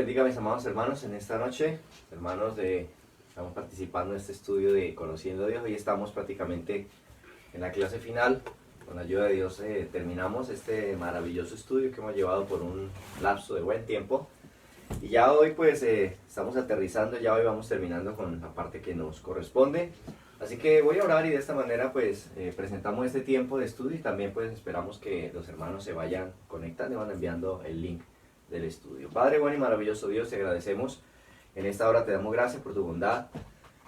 bendiga, mis amados hermanos, en esta noche. Estamos participando en este estudio de Conociendo a Dios. Hoy estamos prácticamente en la clase final. Con la ayuda de Dios terminamos este maravilloso estudio que hemos llevado por un lapso de buen tiempo. Y ya hoy pues estamos aterrizando, ya hoy vamos terminando con la parte que nos corresponde. Así que voy a orar y de esta manera pues presentamos este tiempo de estudio y también pues esperamos que los hermanos se vayan conectando y van enviando el link del estudio. Padre bueno y maravilloso Dios, te agradecemos. En esta hora te damos gracias por tu bondad,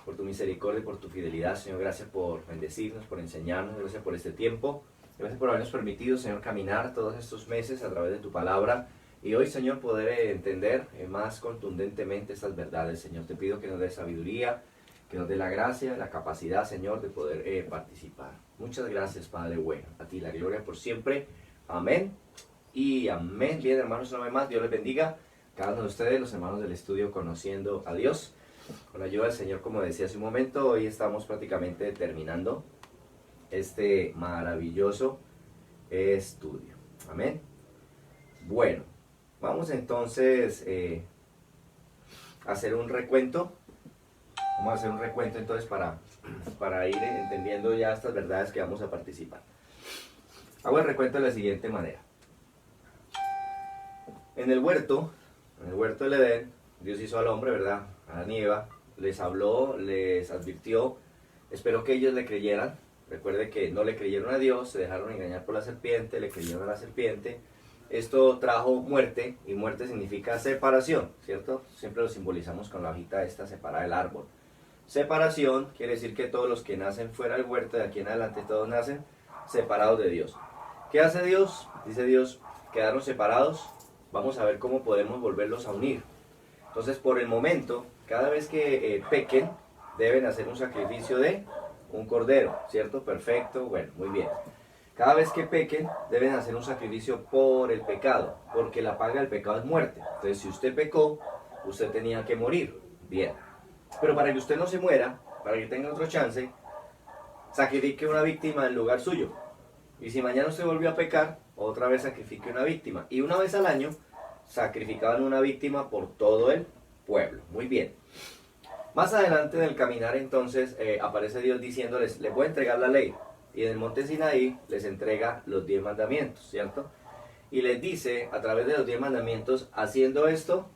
por tu misericordia y por tu fidelidad, Señor. Gracias por bendecirnos, por enseñarnos, gracias por este tiempo. Gracias por habernos permitido, Señor, caminar todos estos meses a través de tu palabra. Y hoy, Señor, poder entender más contundentemente estas verdades, Señor. Te pido que nos dé sabiduría, que nos dé la gracia, la capacidad, Señor, de poder participar. Muchas gracias, Padre bueno. A ti la gloria por siempre. Amén y amén. Bien, hermanos, una vez más, Dios les bendiga. Cada uno de ustedes, los hermanos del estudio Conociendo a Dios. Con la ayuda del Señor, como decía hace un momento, hoy estamos prácticamente terminando este maravilloso estudio. Amén. Bueno, vamos entonces a hacer un recuento. Vamos a hacer un recuento entonces para ir entendiendo ya estas verdades que vamos a participar. Hago el recuento de la siguiente manera. En el huerto del Edén, Dios hizo al hombre, ¿verdad? A Adán y Eva, les habló, les advirtió, esperó que ellos le creyeran. Recuerde que no le creyeron a Dios, se dejaron engañar por la serpiente, le creyeron a la serpiente. Esto trajo muerte, y muerte significa separación, ¿cierto? Siempre lo simbolizamos con la hojita esta separada del árbol. Separación quiere decir que todos los que nacen fuera del huerto, de aquí en adelante todos nacen separados de Dios. ¿Qué hace Dios? Dice Dios, quedaron separados, vamos a ver cómo podemos volverlos a unir. Entonces, por el momento, cada vez que pequen, deben hacer un sacrificio de un cordero, ¿cierto? Perfecto, bueno, muy bien. Cada vez que pequen, deben hacer un sacrificio por el pecado, porque la paga del pecado es muerte. Entonces, si usted pecó, usted tenía que morir. Bien. Pero para que usted no se muera, para que tenga otro chance, sacrifique una víctima en lugar suyo. Y si mañana usted volvió a pecar, otra vez sacrifique una víctima. Y una vez al año, sacrificaban una víctima por todo el pueblo. Muy bien. Más adelante en el caminar entonces aparece Dios diciéndoles, les voy a entregar la ley. Y en el monte Sinaí les entrega los 10 mandamientos, ¿cierto? Y les dice, a través de los 10 mandamientos, haciendo esto,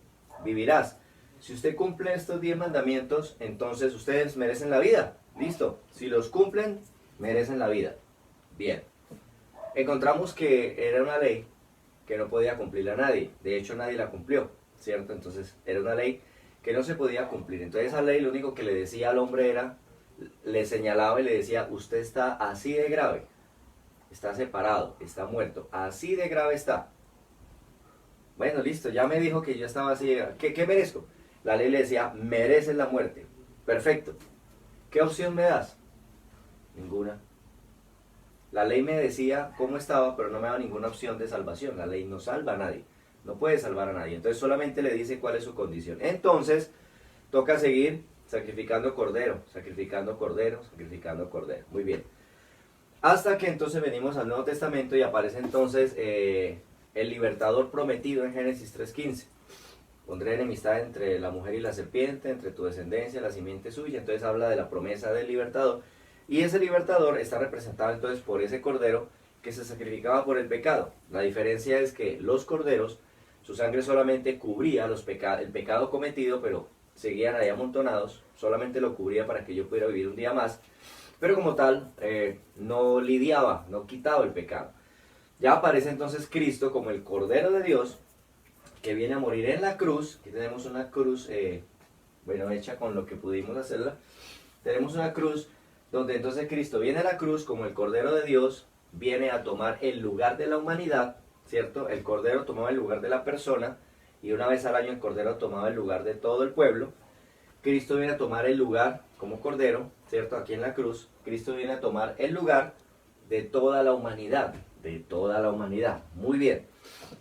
vivirás. Si usted cumple estos 10 mandamientos, entonces ustedes merecen la vida. Listo. Si los cumplen, merecen la vida. Bien. Encontramos que era una ley que no podía cumplirla nadie. De hecho, nadie la cumplió, ¿cierto? Entonces, era una ley que no se podía cumplir. Entonces, esa ley lo único que le decía al hombre era, le señalaba y le decía, usted está así de grave. Está separado, está muerto. Así de grave está. Bueno, listo, ya me dijo que yo estaba así de grave. ¿Qué merezco? La ley le decía, mereces la muerte. Perfecto. ¿Qué opción me das? Ninguna. La ley me decía cómo estaba, pero no me daba ninguna opción de salvación. La ley no salva a nadie. No puede salvar a nadie. Entonces solamente le dice cuál es su condición. Entonces, toca seguir sacrificando cordero, sacrificando cordero, sacrificando cordero. Muy bien. Hasta que entonces venimos al Nuevo Testamento y aparece entonces el libertador prometido en Génesis 3:15. Pondré enemistad entre la mujer y la serpiente, entre tu descendencia y la simiente suya. Entonces habla de la promesa del libertador. Y ese libertador está representado entonces por ese cordero que se sacrificaba por el pecado. La diferencia es que los corderos, su sangre solamente cubría el pecado cometido, pero seguían ahí amontonados. Solamente lo cubría para que yo pudiera vivir un día más. Pero como tal, no lidiaba, no quitaba el pecado. Ya aparece entonces Cristo como el Cordero de Dios, que viene a morir en la cruz. Aquí tenemos una cruz, hecha con lo que pudimos hacerla. Tenemos una cruz donde entonces Cristo viene a la cruz como el Cordero de Dios, viene a tomar el lugar de la humanidad, ¿cierto? El Cordero tomaba el lugar de la persona, y una vez al año el Cordero tomaba el lugar de todo el pueblo. Cristo viene a tomar el lugar como Cordero, ¿cierto? Aquí en la cruz, Cristo viene a tomar el lugar de toda la humanidad, de toda la humanidad. Muy bien.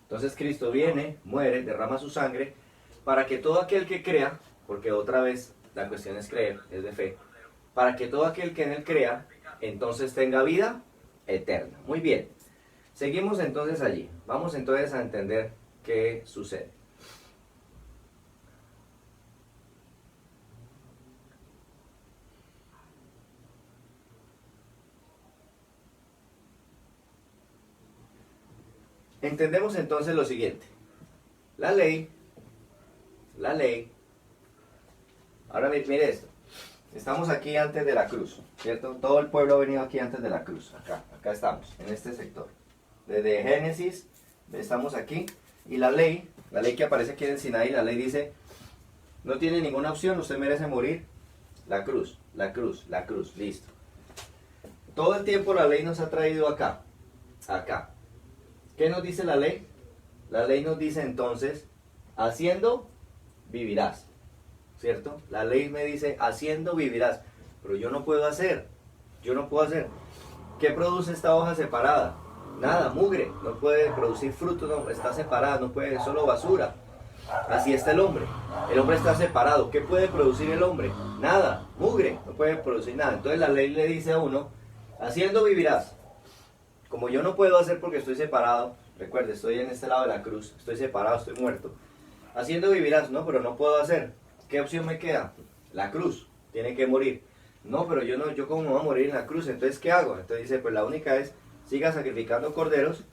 Entonces Cristo viene, muere, derrama su sangre, para que todo aquel que crea, porque otra vez la cuestión es creer, es de fe, para que todo aquel que en él crea, entonces tenga vida eterna. Muy bien. Seguimos entonces allí. Vamos entonces a entender qué sucede. Entendemos entonces lo siguiente. La ley, ahora mire esto. Estamos aquí antes de la cruz, ¿cierto? Todo el pueblo ha venido aquí antes de la cruz, acá estamos, en este sector. Desde Génesis, estamos aquí, y la ley que aparece aquí en el Sinaí, la ley dice, no tiene ninguna opción, usted merece morir. La cruz, listo. Todo el tiempo la ley nos ha traído acá. ¿Qué nos dice la ley? La ley nos dice entonces, haciendo, vivirás. ¿Cierto? La ley me dice, haciendo, vivirás. Pero yo no puedo hacer. ¿Qué produce esta hoja separada? Nada, mugre. No puede producir frutos, no, está separada, no puede, solo basura. Así está el hombre. El hombre está separado. ¿Qué puede producir el hombre? Nada, mugre, no puede producir nada. Entonces la ley le dice a uno, haciendo vivirás. Como yo no puedo hacer porque estoy separado, recuerde, estoy en este lado de la cruz, estoy separado, estoy muerto. Haciendo vivirás, no, pero no puedo hacer. ¿Qué opción me queda? La cruz, tiene que morir. No, pero yo cómo me voy a morir en la cruz, entonces ¿qué hago? Entonces dice, pues la única es, siga sacrificando corderos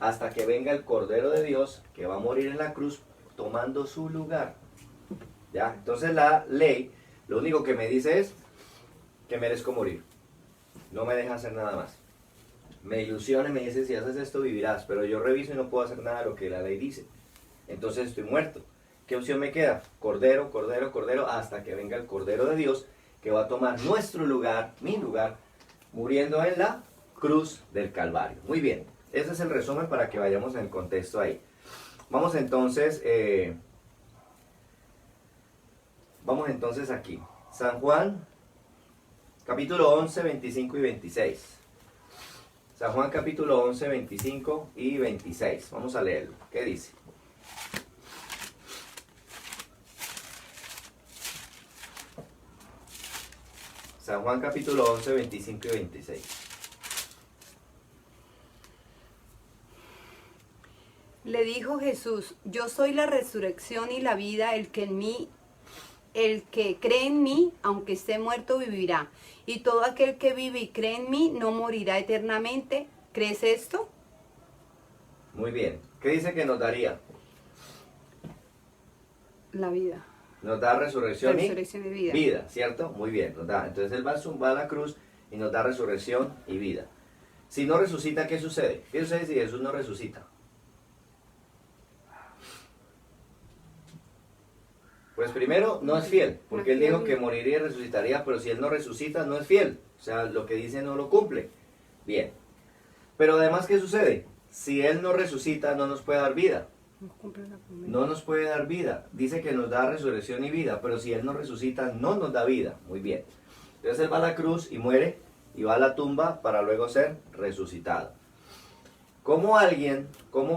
hasta que venga el Cordero de Dios que va a morir en la cruz tomando su lugar. ¿Ya? Entonces la ley, lo único que me dice es que merezco morir. No me deja hacer nada más. Me ilusiona y me dice, si haces esto vivirás, pero yo reviso y no puedo hacer nada de lo que la ley dice. Entonces estoy muerto. ¿Qué opción me queda? Cordero, hasta que venga el Cordero de Dios que va a tomar nuestro lugar, mi lugar, muriendo en la cruz del Calvario. Muy bien, ese es el resumen para que vayamos en el contexto ahí. Vamos entonces aquí. San Juan, capítulo 11, 25 y 26. San Juan capítulo 11, 25 y 26. Vamos a leerlo. ¿Qué dice? San Juan capítulo 11, 25 y 26. Le dijo Jesús, yo soy la resurrección y la vida, el que cree en mí, aunque esté muerto, vivirá. Y todo aquel que vive y cree en mí no morirá eternamente. ¿Crees esto? Muy bien. ¿Qué dice que nos daría? La vida. Nos da resurrección y vida. Vida, ¿cierto? Muy bien, nos da. Entonces Él va a la cruz y nos da resurrección y vida. Si no resucita, ¿qué sucede? ¿Qué sucede si Jesús no resucita? Pues primero, no es fiel, porque Él dijo que moriría y resucitaría, pero si Él no resucita, no es fiel. O sea, lo que dice no lo cumple. Bien. Pero además, ¿qué sucede? Si Él no resucita, no nos puede dar vida. No nos puede dar vida. Dice que nos da resurrección y vida, pero si Él no resucita, no nos da vida. Muy bien. Entonces Él va a la cruz y muere, y va a la tumba para luego ser resucitado. ¿Cómo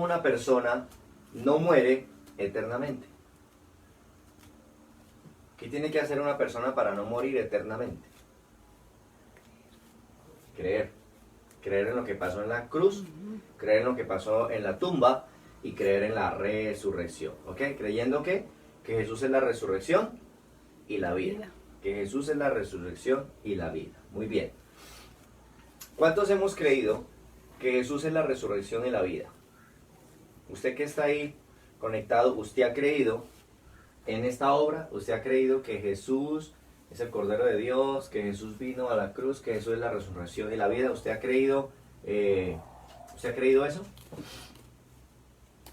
una persona no muere eternamente? ¿Qué tiene que hacer una persona para no morir eternamente? Creer. Creer en lo que pasó en la cruz, creer en lo que pasó en la tumba y creer en la resurrección. ¿Ok? Creyendo que Jesús es la resurrección y la vida. Que Jesús es la resurrección y la vida. Muy bien. ¿Cuántos hemos creído que Jesús es la resurrección y la vida? Usted que está ahí conectado, usted ha creído en esta obra, usted ha creído que Jesús es el Cordero de Dios, que Jesús vino a la cruz, que Jesús es la resurrección y la vida. ¿Usted ha creído eso?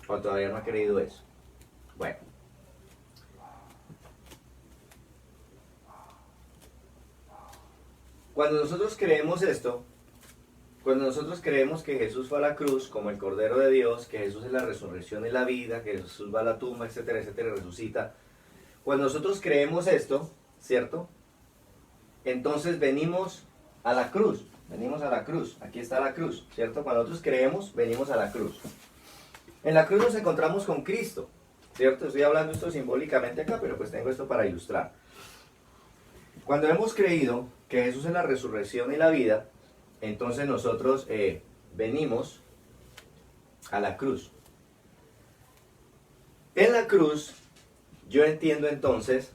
¿O todavía no ha creído eso? Bueno. Cuando nosotros creemos esto, cuando nosotros creemos que Jesús fue a la cruz como el Cordero de Dios, que Jesús es la resurrección y la vida, que Jesús va a la tumba, etcétera, etcétera, y resucita. Cuando nosotros creemos esto, ¿cierto? Entonces venimos a la cruz. Aquí está la cruz, ¿cierto? Cuando nosotros creemos, venimos a la cruz. En la cruz nos encontramos con Cristo, ¿cierto? Estoy hablando esto simbólicamente acá, pero pues tengo esto para ilustrar. Cuando hemos creído que Jesús es la resurrección y la vida, entonces nosotros venimos a la cruz. En la cruz, yo entiendo entonces,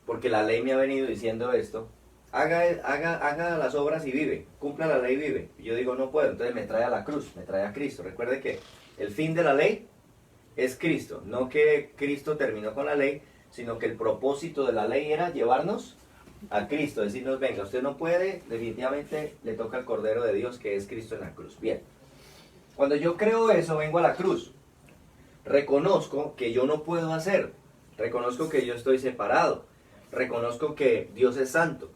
porque la ley me ha venido diciendo esto, haga las obras y vive, cumpla la ley y vive. Y yo digo, no puedo, entonces me trae a la cruz, me trae a Cristo. Recuerde que el fin de la ley es Cristo, no que Cristo terminó con la ley, sino que el propósito de la ley era llevarnos a Cristo, decirnos, venga, usted no puede, definitivamente le toca al Cordero de Dios que es Cristo en la cruz. Bien, cuando yo creo eso, vengo a la cruz, reconozco que yo no puedo hacer, reconozco que yo estoy separado, reconozco que Dios es santo,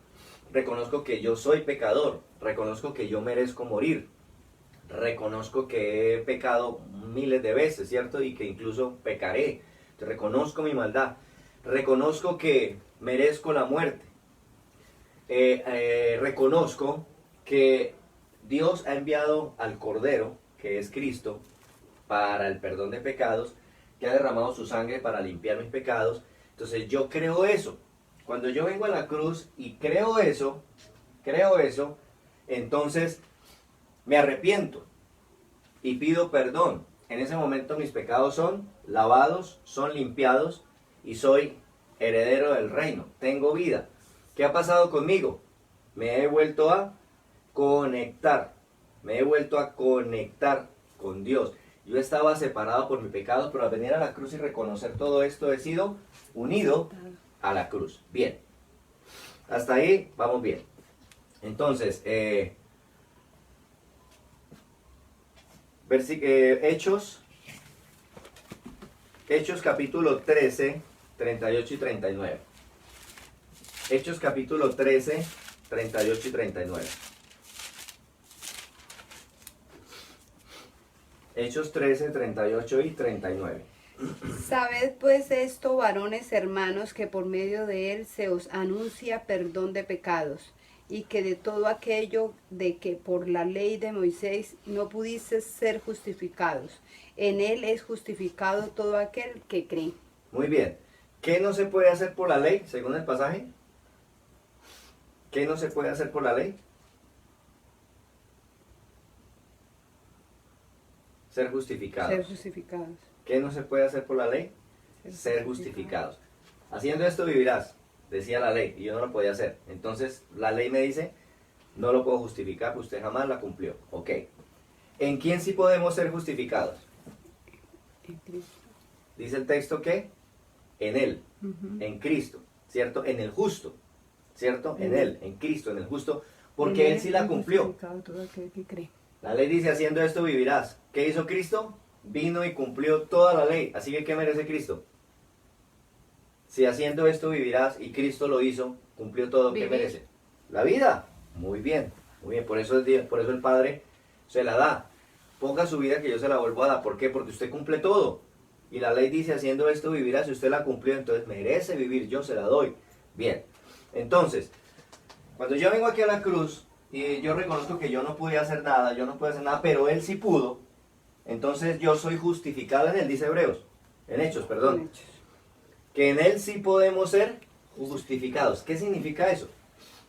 reconozco que yo soy pecador, reconozco que yo merezco morir, reconozco que he pecado miles de veces, ¿cierto? Y que incluso pecaré, reconozco mi maldad, reconozco que merezco la muerte, reconozco que Dios ha enviado al Cordero, que es Cristo, para el perdón de pecados, que ha derramado su sangre para limpiar mis pecados. Entonces yo creo eso. Cuando yo vengo a la cruz y creo eso, entonces me arrepiento y pido perdón. En ese momento mis pecados son lavados, son limpiados y soy heredero del reino. Tengo vida. ¿Qué ha pasado conmigo? Me he vuelto a conectar. Me he vuelto a conectar con Dios. Yo estaba separado por mi pecado, pero al venir a la cruz y reconocer todo esto he sido unido a la cruz. Bien. Hasta ahí vamos bien. Entonces, Hechos capítulo 13, 38 y 39. Hechos capítulo 13, 38 y 39. Hechos 13, 38 y 39. Sabed pues esto, varones hermanos, que por medio de él se os anuncia perdón de pecados, y que de todo aquello de que por la ley de Moisés no pudisteis ser justificados, en él es justificado todo aquel que cree. Muy bien. ¿Qué no se puede hacer por la ley, según el pasaje? ¿Qué no se puede hacer por la ley? Ser justificados. Ser justificados. ¿Qué no se puede hacer por la ley? Ser justificados. Haciendo esto vivirás, decía la ley, y yo no lo podía hacer. Entonces la ley me dice, no lo puedo justificar, pues usted jamás la cumplió. Ok. ¿En quién sí podemos ser justificados? En Cristo. Dice el texto que en Él, en Cristo, ¿cierto? En el justo, ¿cierto? En Él, en Cristo, en el justo, porque Él sí la cumplió. Todo aquel que cree. La ley dice, haciendo esto vivirás. ¿Qué hizo Cristo? Vino y cumplió toda la ley. Así que, ¿qué merece Cristo? Si haciendo esto vivirás y Cristo lo hizo, cumplió todo, ¿qué merece? La vida. Muy bien, muy bien. Por eso el Padre se la da. Ponga su vida que yo se la vuelvo a dar. ¿Por qué? Porque usted cumple todo. Y la ley dice, haciendo esto vivirás. Si usted la cumplió, entonces merece vivir. Yo se la doy. Bien. Entonces, cuando yo vengo aquí a la cruz y yo reconozco que yo no pude hacer nada, pero Él sí pudo, entonces yo soy justificado en Él, dice Hebreos, en Hechos, perdón. En Hechos. Que en Él sí podemos ser justificados. ¿Qué significa eso?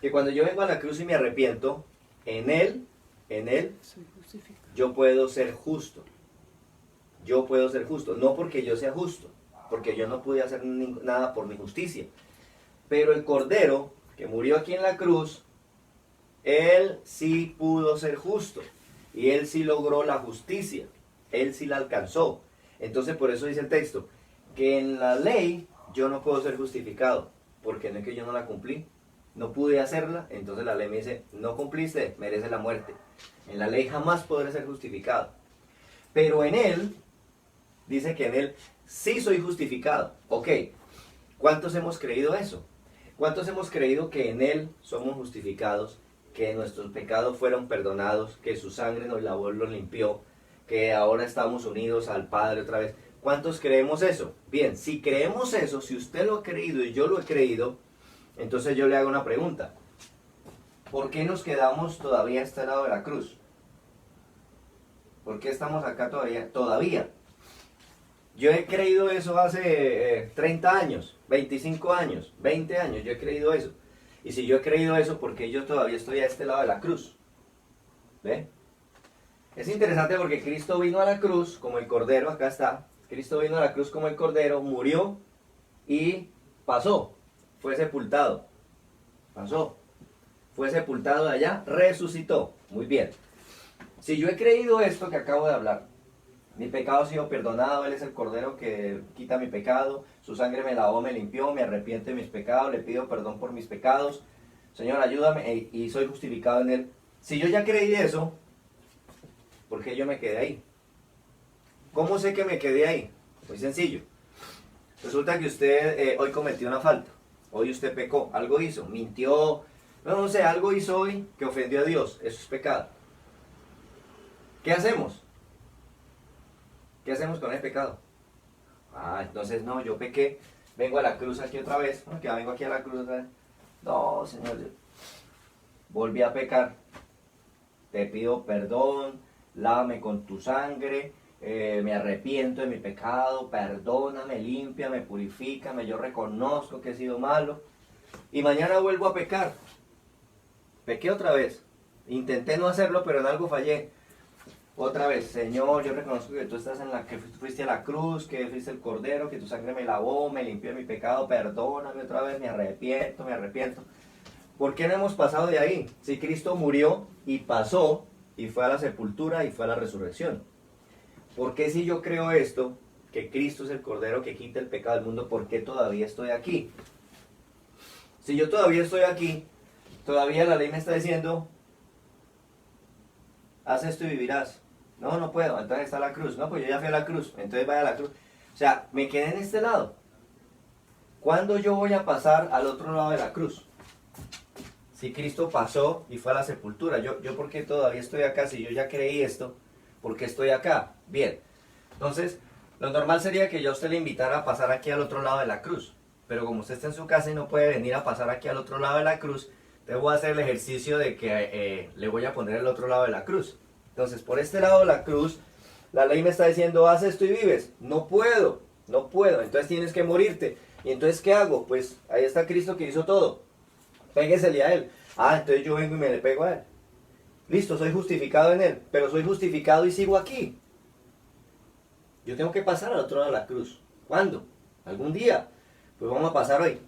Que cuando yo vengo a la cruz y me arrepiento, en Él, Soy justificado. yo puedo ser justo. Yo puedo ser justo, no porque yo sea justo, porque yo no pude hacer nada por mi justicia. Pero el Cordero, que murió aquí en la cruz, Él sí pudo ser justo. Y Él sí logró la justicia. Él sí la alcanzó. Entonces por eso dice el texto, que en la ley yo no puedo ser justificado, porque no es que yo no la cumplí, no pude hacerla, entonces la ley me dice, no cumpliste, merece la muerte. En la ley jamás podré ser justificado. Pero en Él, dice que en Él sí soy justificado. Ok, ¿cuántos hemos creído eso? ¿Cuántos hemos creído que en Él somos justificados, que nuestros pecados fueron perdonados, que su sangre nos lavó, nos limpió, que ahora estamos unidos al Padre otra vez? ¿Cuántos creemos eso? Bien, si creemos eso, si usted lo ha creído y yo lo he creído, entonces yo le hago una pregunta. ¿Por qué nos quedamos todavía a este lado de la cruz? ¿Por qué estamos acá todavía? Todavía. Yo he creído eso hace 30 años, 25 años, 20 años, yo he creído eso. Y si yo he creído eso, ¿por qué yo todavía estoy a este lado de la cruz? ¿Ve? Es interesante porque Cristo vino a la cruz como el Cordero, acá está. Cristo vino a la cruz como el Cordero, murió y pasó, fue sepultado, pasó. fue sepultado de allá, resucitó. Muy bien. Si yo he creído esto que acabo de hablar, mi pecado ha sido perdonado, Él es el Cordero que quita mi pecado, su sangre me lavó, me limpió, me arrepiento de mis pecados, le pido perdón por mis pecados, Señor, ayúdame y soy justificado en Él. Si yo ya creí eso, ¿por qué yo me quedé ahí? ¿Cómo sé que me quedé ahí? Muy sencillo. Resulta que usted hoy cometió una falta, hoy usted pecó, algo hizo, mintió, no sé, algo hizo hoy que ofendió a Dios, eso es pecado. ¿Qué hacemos? ¿Qué hacemos con el pecado? Entonces no, yo pequé, vengo a la cruz aquí otra vez, que ya vengo aquí a la cruz otra vez. No, Señor, yo volví a pecar, te pido perdón, lávame con tu sangre, me arrepiento de mi pecado, perdóname, límpiame, purifícame, yo reconozco que he sido malo y mañana vuelvo a pecar. Pequé otra vez, intenté no hacerlo, pero en algo fallé. Otra vez, Señor, yo reconozco que tú estás que fuiste a la cruz, que fuiste el Cordero, que tu sangre me lavó, me limpió de mi pecado, perdóname otra vez, me arrepiento, me arrepiento. ¿Por qué no hemos pasado de ahí? Si Cristo murió y pasó, y fue a la sepultura y fue a la resurrección. ¿Por qué si yo creo esto, que Cristo es el Cordero que quita el pecado del mundo, por qué todavía estoy aquí? Si yo todavía estoy aquí, todavía la ley me está diciendo, haz esto y vivirás. No, no puedo, entonces está la cruz. No, pues yo ya fui a la cruz, entonces vaya a la cruz. O sea, me quedé en este lado. ¿Cuándo yo voy a pasar al otro lado de la cruz? Si Cristo pasó y fue a la sepultura, ¿yo por qué todavía estoy acá? Si yo ya creí esto, ¿por qué estoy acá? Bien, entonces, lo normal sería que yo a usted le invitara a pasar aquí al otro lado de la cruz. Pero como usted está en su casa y no puede venir a pasar aquí al otro lado de la cruz, te voy a hacer el ejercicio de que le voy a poner el otro lado de la cruz. Entonces, por este lado de la cruz, la ley me está diciendo, haz esto y vives. No puedo, no puedo. Entonces tienes que morirte. ¿Y entonces qué hago? Pues ahí está Cristo que hizo todo. Péguesele a Él. Entonces yo vengo y me le pego a Él. Listo, soy justificado en Él. Pero soy justificado y sigo aquí. Yo tengo que pasar al otro lado de la cruz. ¿Cuándo? ¿Algún día? Pues vamos a pasar hoy.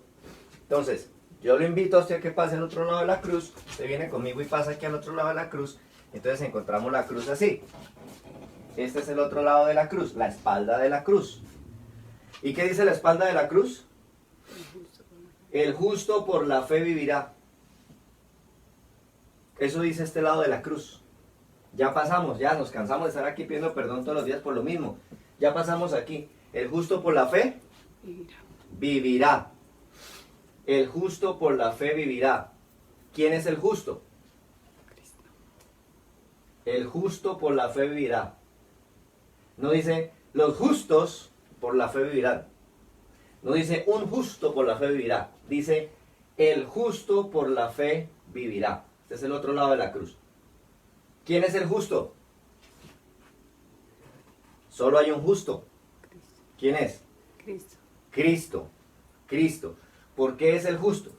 Entonces, yo lo invito a usted a que pase al otro lado de la cruz. Usted viene conmigo y pasa aquí al otro lado de la cruz. Entonces encontramos la cruz así. Este es el otro lado de la cruz, la espalda de la cruz. ¿Y qué dice la espalda de la cruz? El justo por la fe vivirá. Eso dice este lado de la cruz. Ya pasamos, ya nos cansamos de estar aquí pidiendo perdón todos los días por lo mismo. Ya pasamos aquí. El justo por la fe vivirá. El justo por la fe vivirá. ¿Quién es el justo? El justo por la fe vivirá. No dice, los justos por la fe vivirán. No dice, un justo por la fe vivirá. Dice, el justo por la fe vivirá. Este es el otro lado de la cruz. ¿Quién es el justo? Solo hay un justo. ¿Quién es? Cristo. Cristo. Cristo. ¿Por qué es el justo?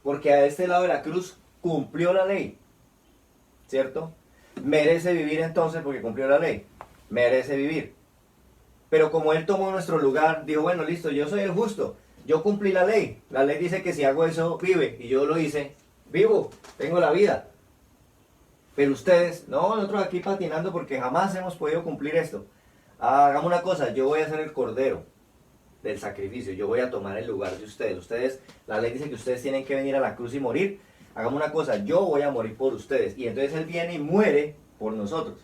Porque a este lado de la cruz cumplió la ley. ¿Cierto? Merece vivir entonces porque cumplió la ley. Merece vivir. Pero como Él tomó nuestro lugar, dijo, bueno, listo, yo soy el justo. Yo cumplí la ley. La ley dice que si hago eso, vive. Y yo lo hice. Vivo. Tengo la vida. Pero ustedes, no, nosotros aquí patinando porque jamás hemos podido cumplir esto. Hagamos una cosa, yo voy a ser el cordero del sacrificio. Yo voy a tomar el lugar de ustedes. Ustedes, la ley dice que ustedes tienen que venir a la cruz y morir. Hagamos una cosa, yo voy a morir por ustedes. Y entonces Él viene y muere por nosotros.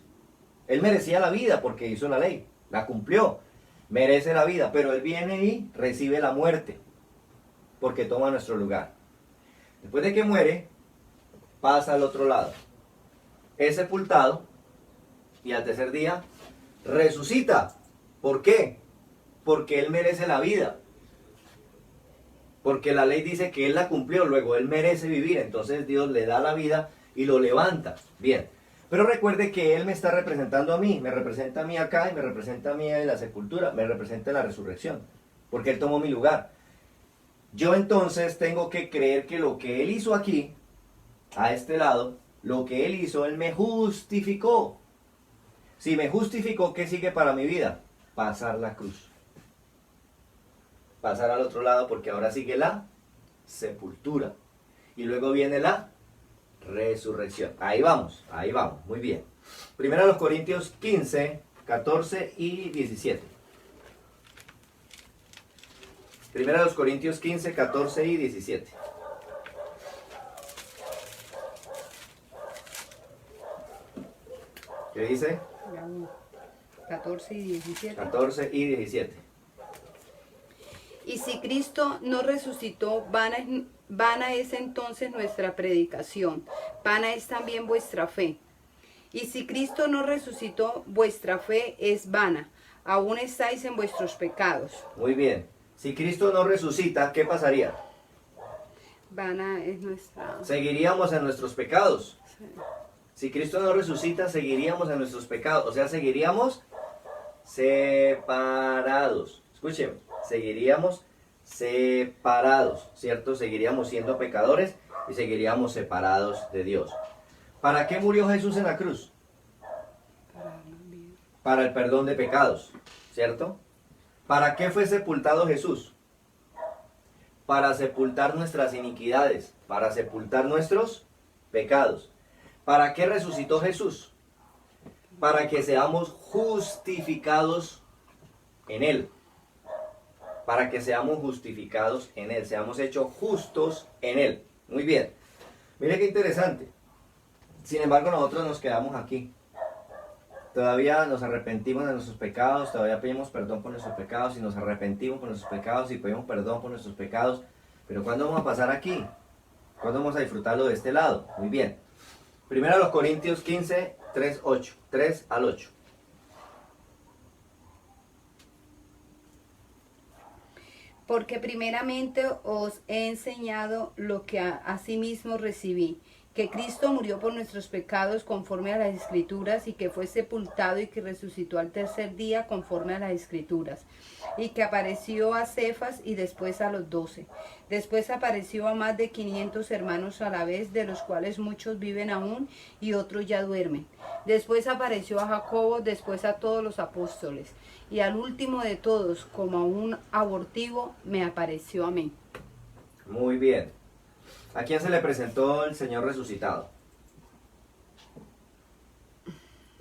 Él merecía la vida porque hizo la ley, la cumplió, merece la vida, pero Él viene y recibe la muerte porque toma nuestro lugar. Después de que muere, pasa al otro lado. Es sepultado y al tercer día resucita. ¿Por qué? Porque Él merece la vida. Porque la ley dice que Él la cumplió, luego Él merece vivir, entonces Dios le da la vida y lo levanta. Bien, pero recuerde que Él me está representando a mí, me representa a mí acá y me representa a mí en la sepultura, me representa en la resurrección, porque Él tomó mi lugar. Yo entonces tengo que creer que lo que Él hizo aquí, a este lado, lo que Él hizo, Él me justificó. Si me justificó, ¿qué sigue para mi vida? Pasar la cruz. Pasar al otro lado porque ahora sigue la sepultura. Y luego viene la resurrección. Ahí vamos, muy bien. Primero los Corintios 15, 14 y 17. Primero los Corintios 15, 14 y 17. ¿Qué dice? 14 y 17. 14 y 17. Y si Cristo no resucitó, vana es entonces nuestra predicación, vana es también vuestra fe. Y si Cristo no resucitó, vuestra fe es vana, aún estáis en vuestros pecados. Muy bien. Si Cristo no resucita, ¿qué pasaría? Vana es nuestra... Seguiríamos en nuestros pecados. Sí. Si Cristo no resucita, seguiríamos en nuestros pecados. O sea, seguiríamos separados. Escúcheme, seguiríamos separados, ¿cierto? Seguiríamos siendo pecadores y seguiríamos separados de Dios. ¿Para qué murió Jesús en la cruz? Para el perdón de pecados, ¿cierto? ¿Para qué fue sepultado Jesús? Para sepultar nuestras iniquidades, para sepultar nuestros pecados. ¿Para qué resucitó Jesús? Para que seamos justificados en Él. Para que seamos justificados en Él, seamos hechos justos en Él. Muy bien. Mire qué interesante. Sin embargo, nosotros nos quedamos aquí. Todavía nos arrepentimos de nuestros pecados, todavía pedimos perdón por nuestros pecados y nos arrepentimos por nuestros pecados y pedimos perdón por nuestros pecados. Pero ¿cuándo vamos a pasar aquí? ¿Cuándo vamos a disfrutarlo de este lado? Muy bien. Primero los Corintios 15, 3, 8. 3 al 8. Porque primeramente os he enseñado lo que asimismo recibí, que Cristo murió por nuestros pecados conforme a las Escrituras, y que fue sepultado y que resucitó al tercer día conforme a las Escrituras, y que apareció a Cefas y después a los 12. Después apareció a más de 500 hermanos a la vez, de los cuales muchos viven aún y otros ya duermen. Después apareció a Jacobo, después a todos los apóstoles, y al último de todos, como a un abortivo, me apareció a mí. Muy bien. ¿A quién se le presentó el Señor resucitado?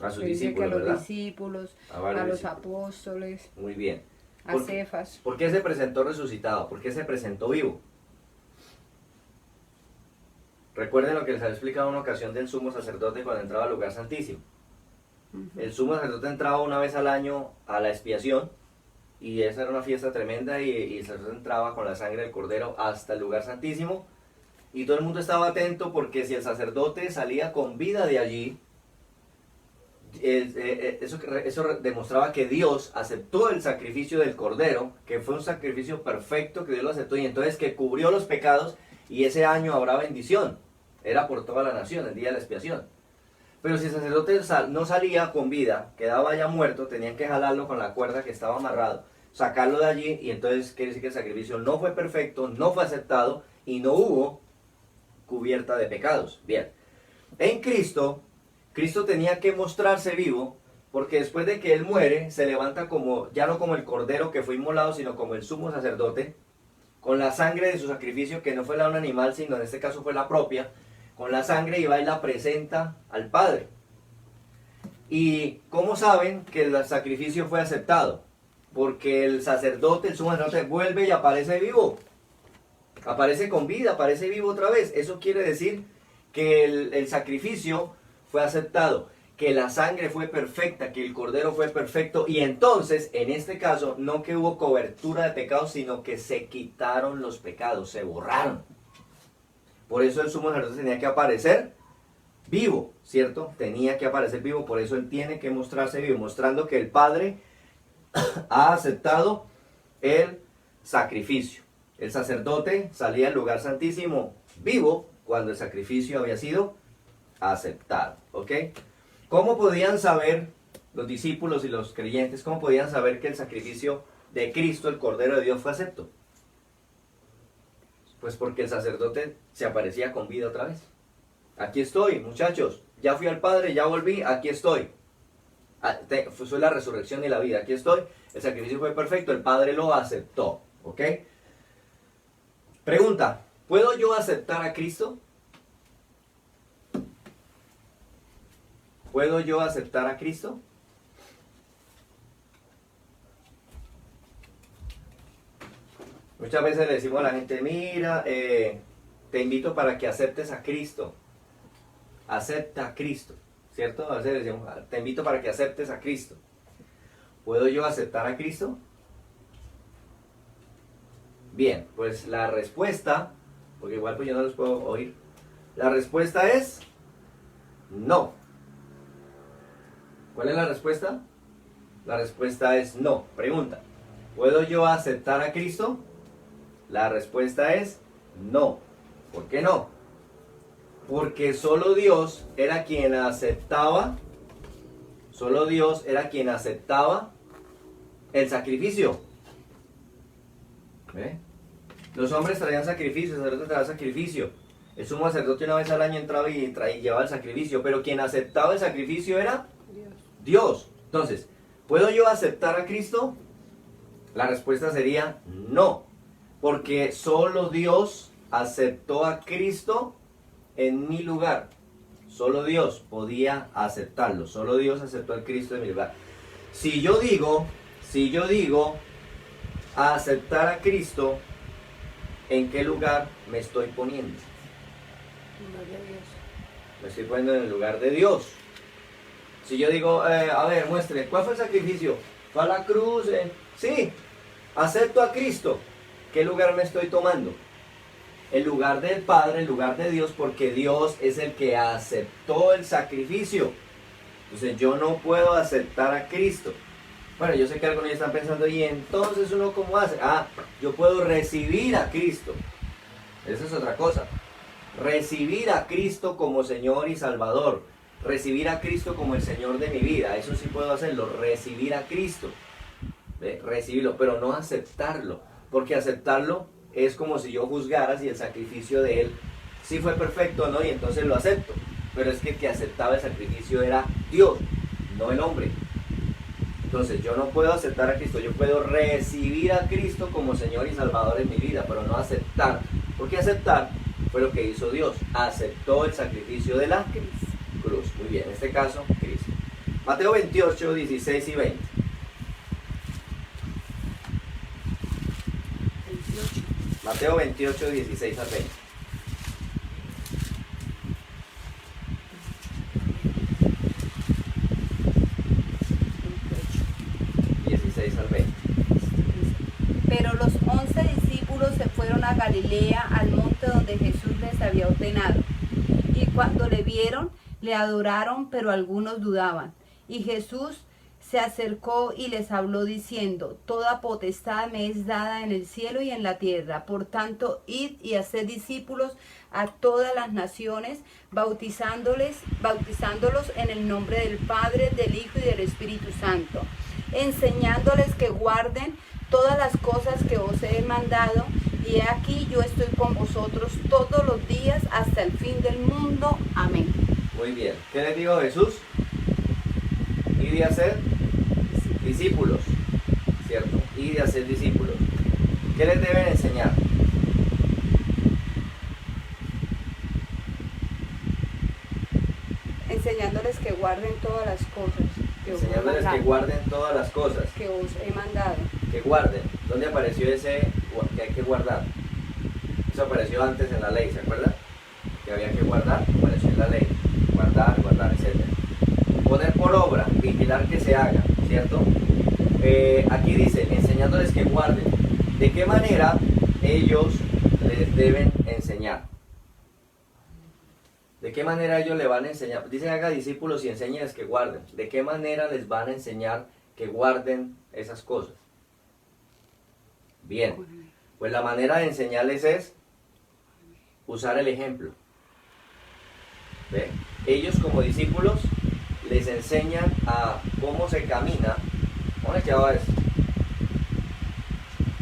A sus discípulos, a los ¿verdad? discípulos, A varios a los discípulos. apóstoles, Muy bien. a Cefas. ¿Por qué se presentó resucitado? ¿Por qué se presentó vivo? Recuerden lo que les había explicado en una ocasión del sumo sacerdote cuando entraba al lugar santísimo. El sumo sacerdote entraba una vez al año a la expiación, y esa era una fiesta tremenda, y el sacerdote entraba con la sangre del cordero hasta el lugar santísimo, y todo el mundo estaba atento, porque si el sacerdote salía con vida de allí, eso demostraba que Dios aceptó el sacrificio del cordero, que fue un sacrificio perfecto, que Dios lo aceptó, y entonces que cubrió los pecados, y ese año habrá bendición. Era por toda la nación, el día de la expiación. Pero si el sacerdote no salía con vida, quedaba ya muerto, tenían que jalarlo con la cuerda que estaba amarrado, sacarlo de allí, y entonces quiere decir que el sacrificio no fue perfecto, no fue aceptado, y no hubo cubierta de pecados. Bien, en Cristo tenía que mostrarse vivo, porque después de que Él muere, se levanta como, ya no como el cordero que fue inmolado, sino como el sumo sacerdote, con la sangre de su sacrificio, que no fue la de un animal, sino en este caso fue la propia, con la sangre, y va y la presenta al Padre. ¿Y cómo saben que el sacrificio fue aceptado? Porque el sacerdote, el sumo sacerdote, vuelve y aparece vivo. Aparece con vida, aparece vivo otra vez. Eso quiere decir que el sacrificio fue aceptado, que la sangre fue perfecta, que el cordero fue perfecto, y entonces, en este caso, no que hubo cobertura de pecados, sino que se quitaron los pecados, se borraron. Por eso el sumo sacerdote tenía que aparecer vivo, ¿cierto? Tenía que aparecer vivo, por eso él tiene que mostrarse vivo, mostrando que el Padre ha aceptado el sacrificio. El sacerdote salía al lugar santísimo vivo cuando el sacrificio había sido aceptado, ¿ok? ¿Cómo podían saber los discípulos y los creyentes, cómo podían saber que el sacrificio de Cristo, el Cordero de Dios, fue acepto? Pues porque el sacerdote se aparecía con vida otra vez. Aquí estoy, muchachos, ya fui al Padre, ya volví, aquí estoy. Fue la resurrección y la vida, aquí estoy. El sacrificio fue perfecto, el Padre lo aceptó, ¿ok? Pregunta, ¿puedo yo aceptar a Cristo? ¿Puedo yo aceptar a Cristo? Muchas veces le decimos a la gente, mira, te invito para que aceptes a Cristo. Acepta a Cristo, ¿cierto? A veces le decimos, te invito para que aceptes a Cristo. ¿Puedo yo aceptar a Cristo? Bien, pues la respuesta, porque igual pues yo no los puedo oír, la respuesta es no. ¿Cuál es la respuesta? La respuesta es no. Pregunta, ¿puedo yo aceptar a Cristo? La respuesta es no. ¿Por qué no? Porque solo Dios era quien aceptaba, solo Dios era quien aceptaba el sacrificio. ¿Ve? Los hombres traían sacrificio, el sacerdote traía sacrificio. El sumo sacerdote una vez al año entraba y llevaba el sacrificio, pero quien aceptaba el sacrificio era Dios. Entonces, ¿puedo yo aceptar a Cristo? La respuesta sería no, porque solo Dios aceptó a Cristo en mi lugar. Solo Dios podía aceptarlo, solo Dios aceptó a Cristo en mi lugar. Si yo digo a aceptar a Cristo, ¿en qué lugar me estoy poniendo? Me estoy poniendo en el lugar de Dios. Si yo digo, a ver, muestre, ¿cuál fue el sacrificio? ¿Fue a la cruz? Sí, acepto a Cristo. ¿Qué lugar me estoy tomando? El lugar del Padre, el lugar de Dios, porque Dios es el que aceptó el sacrificio. Entonces yo no puedo aceptar a Cristo. Bueno, yo sé que algunos están pensando, ¿y entonces uno cómo hace? Yo puedo recibir a Cristo. Esa es otra cosa. Recibir a Cristo como Señor y Salvador. Recibir a Cristo como el Señor de mi vida. Eso sí puedo hacerlo. Recibir a Cristo. Recibirlo, pero no aceptarlo. Porque aceptarlo es como si yo juzgara si el sacrificio de Él sí fue perfecto o no, y entonces lo acepto. Pero es que el que aceptaba el sacrificio era Dios, no el hombre. Entonces yo no puedo aceptar a Cristo, yo puedo recibir a Cristo como Señor y Salvador en mi vida, pero no aceptar. Porque aceptar fue lo que hizo Dios, aceptó el sacrificio de la cruz. Muy bien, en este caso, Cristo. Mateo 28, 16 y 20. Mateo 28, 16 al 20. Pero los 11 discípulos se fueron a Galilea, al monte donde Jesús les había ordenado. Y cuando le vieron, le adoraron, pero algunos dudaban. Y Jesús se acercó y les habló diciendo: Toda potestad me es dada en el cielo y en la tierra. Por tanto, id y haced discípulos a todas las naciones, bautizándolos en el nombre del Padre, del Hijo y del Espíritu Santo, enseñándoles que guarden todas las cosas que os he mandado, y he aquí yo estoy con vosotros todos los días hasta el fin del mundo. Amén. Muy bien. ¿Qué les dijo Jesús? Ir y hacer discípulos, ¿cierto? Ir y hacer discípulos. ¿Qué les deben enseñar? Enseñándoles que guarden todas las cosas. Enseñándoles que guarden todas las cosas que os he mandado. Que guarden. ¿Dónde apareció ese que hay que guardar? Eso apareció antes en la ley, ¿se acuerdan? Que había que guardar, apareció en la ley. Guardar, etc. Poner por obra, vigilar que se haga, ¿cierto? Aquí dice, enseñándoles que guarden. ¿De qué manera ellos les deben enseñar? ¿De qué manera ellos le van a enseñar? Dice, haga discípulos y enséñeles que guarden. ¿De qué manera les van a enseñar que guarden esas cosas? Bien, pues la manera de enseñarles es usar el ejemplo. ¿Ve? Ellos como discípulos les enseñan a cómo se camina. ¿Cómo les quedaba eso?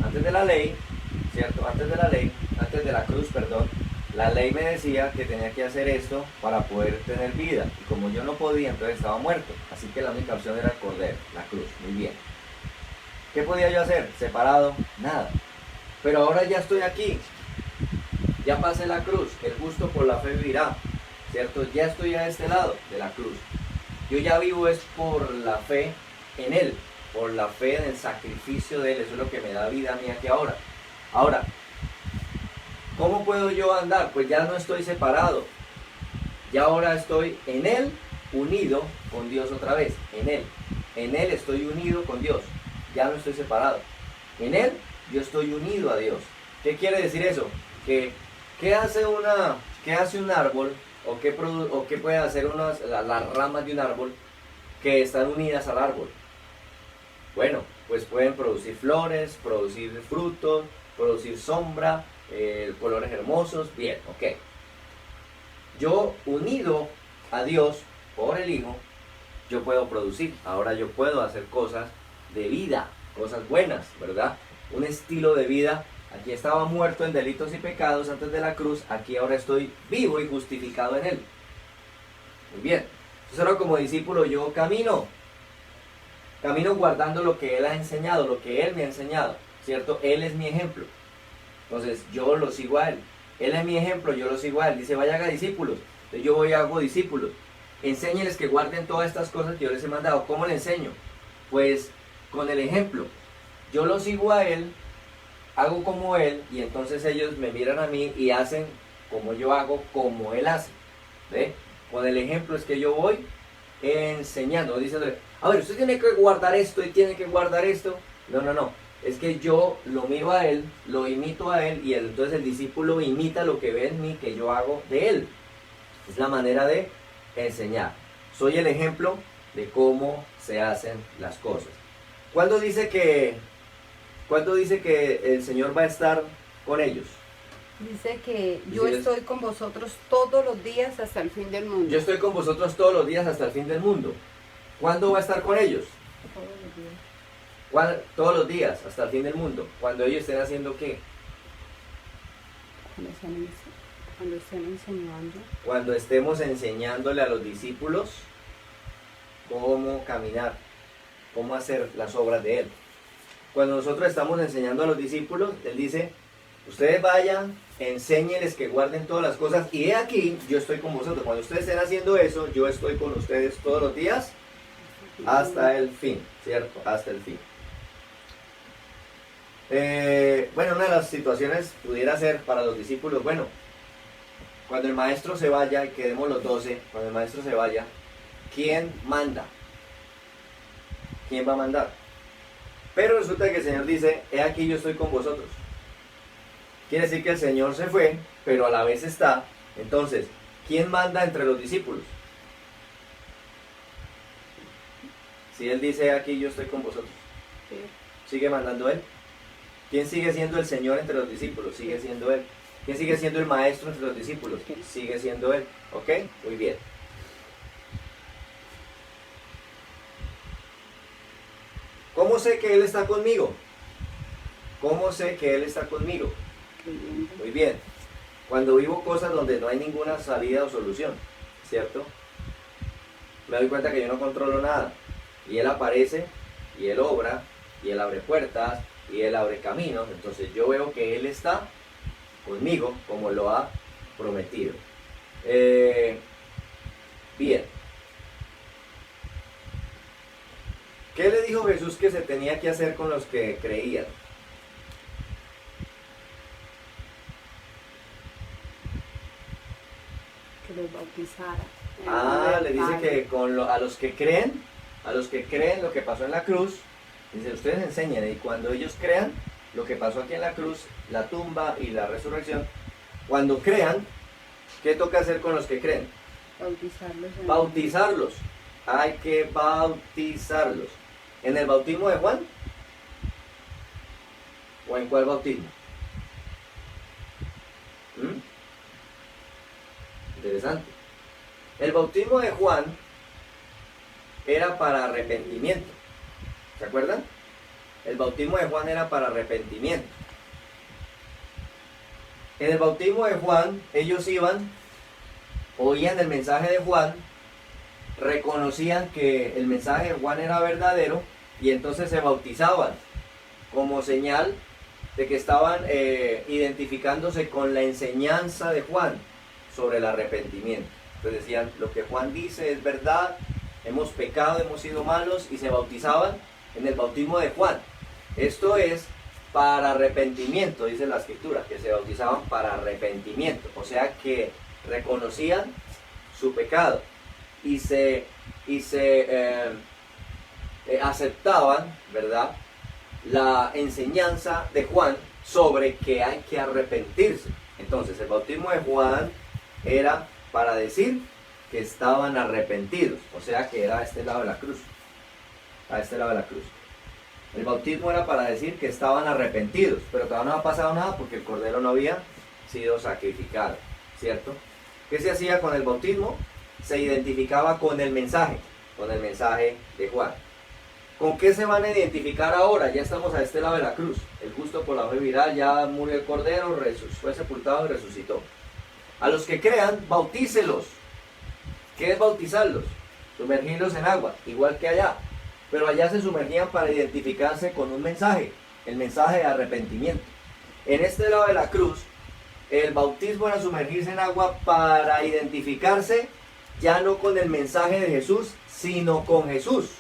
Antes de la ley, ¿cierto? Antes de la cruz, perdón. La ley me decía que tenía que hacer esto para poder tener vida. Y como yo no podía, entonces estaba muerto. Así que la única opción era el cordero, la cruz. Muy bien. ¿Qué podía yo hacer? Separado, nada. Pero ahora ya estoy aquí. Ya pasé la cruz. El justo por la fe vivirá. ¿Cierto? Ya estoy a este lado de la cruz. Yo ya vivo es por la fe en Él, por la fe en el sacrificio de Él. Eso es lo que me da vida a mí aquí ahora. Ahora, ¿cómo puedo yo andar? Pues ya no estoy separado. Ya ahora estoy en Él, unido con Dios otra vez. En Él. En Él estoy unido con Dios. Ya no estoy separado. En Él yo estoy unido a Dios. ¿Qué quiere decir eso? Que ¿qué hace un árbol? ¿O qué puede hacer las ramas de un árbol que están unidas al árbol? Bueno, pues pueden producir flores, producir frutos, producir sombra, colores hermosos. Bien, ok. Yo unido a Dios por el Hijo, yo puedo producir. Ahora yo puedo hacer cosas de vida, cosas buenas, ¿verdad? Un estilo de vida. Aquí estaba muerto en delitos y pecados antes de la cruz, aquí ahora estoy vivo y justificado en Él. Muy bien. Entonces ahora como discípulo yo camino guardando lo que Él ha enseñado, lo que Él me ha enseñado, ¿cierto? Él es mi ejemplo. Entonces yo lo sigo a Él. Él es mi ejemplo, yo lo sigo a Él. Dice, vaya haga discípulos. Entonces yo voy y hago discípulos. Enséñeles que guarden todas estas cosas que yo les he mandado. ¿Cómo le enseño? Pues con el ejemplo. Yo lo sigo a Él, hago como Él, y entonces ellos me miran a mí y hacen como yo hago, como Él hace. ¿Ve? Con el ejemplo es que yo voy enseñando, diciéndole, a ver, usted tiene que guardar esto y tiene que guardar esto. No. Es que yo lo miro a Él, lo imito a Él, y entonces el discípulo imita lo que ve en mí, que yo hago de Él. Es la manera de enseñar. Soy el ejemplo de cómo se hacen las cosas. ¿Cuándo dice que el Señor va a estar con ellos? Dice que yo estoy con vosotros todos los días hasta el fin del mundo. Yo estoy con vosotros todos los días hasta el fin del mundo. ¿Cuándo va a estar con ellos? Todos los días. Todos los días hasta el fin del mundo. Cuando ellos estén haciendo ¿qué? Cuando estén enseñando. Cuando estemos enseñándole a los discípulos cómo caminar, cómo hacer las obras de Él. Cuando nosotros estamos enseñando a los discípulos, Él dice, ustedes vayan, enséñenles que guarden todas las cosas, y he aquí, yo estoy con vosotros. Cuando ustedes estén haciendo eso, yo estoy con ustedes todos los días hasta el fin, ¿cierto? Hasta el fin. Bueno, una de las situaciones pudiera ser para los discípulos, bueno, cuando el maestro se vaya y quedemos los 12, cuando el maestro se vaya, ¿quién manda? ¿Quién va a mandar? Pero resulta que el Señor dice, he aquí yo estoy con vosotros. Quiere decir que el Señor se fue, pero a la vez está. Entonces, ¿quién manda entre los discípulos? Si Él dice, he aquí yo estoy con vosotros, ¿sigue mandando Él? ¿Quién sigue siendo el Señor entre los discípulos? Sigue siendo Él. ¿Quién sigue siendo el maestro entre los discípulos? Sigue siendo Él. ¿Ok? Muy bien. ¿Cómo sé que Él está conmigo? ¿Cómo sé que Él está conmigo? Muy bien. Cuando vivo cosas donde no hay ninguna salida o solución, ¿cierto? Me doy cuenta que yo no controlo nada. Y Él aparece, y Él obra, y Él abre puertas, y Él abre caminos. Entonces yo veo que Él está conmigo como lo ha prometido. Bien. ¿Qué le dijo Jesús que se tenía que hacer con los que creían? Que los bautizara. Le dice que a los que creen lo que pasó en la cruz, dice, ustedes enseñen, y cuando ellos crean lo que pasó aquí en la cruz, la tumba y la resurrección, cuando crean, ¿qué toca hacer con los que creen? Bautizarlos. Bautizarlos. Hay que bautizarlos. ¿En el bautismo de Juan? ¿O en cuál bautismo? Interesante. El bautismo de Juan era para arrepentimiento. ¿Se acuerdan? El bautismo de Juan era para arrepentimiento. En el bautismo de Juan, ellos iban, oían el mensaje de Juan, reconocían que el mensaje de Juan era verdadero, y entonces se bautizaban como señal de que estaban identificándose con la enseñanza de Juan sobre el arrepentimiento. Entonces decían, lo que Juan dice es verdad, hemos pecado, hemos sido malos, y se bautizaban en el bautismo de Juan. Esto es para arrepentimiento, dice la escritura, que se bautizaban para arrepentimiento, o sea que reconocían su pecado y se aceptaban, ¿verdad?, la enseñanza de Juan sobre que hay que arrepentirse. Entonces el bautismo de Juan era para decir que estaban arrepentidos, o sea que era a este lado de la cruz, a este lado de la cruz. El bautismo era para decir que estaban arrepentidos, pero todavía no ha pasado nada porque el cordero no había sido sacrificado, ¿cierto? ¿Qué se hacía con el bautismo? Se identificaba con el mensaje de Juan. ¿Con qué se van a identificar ahora? Ya estamos a este lado de la cruz. El justo por la fe vivirá, ya murió el cordero, fue sepultado y resucitó. A los que crean, bautícelos. ¿Qué es bautizarlos? Sumergirlos en agua, igual que allá. Pero allá se sumergían para identificarse con un mensaje, el mensaje de arrepentimiento. En este lado de la cruz, el bautismo era sumergirse en agua para identificarse ya no con el mensaje de Jesús, sino con Jesús.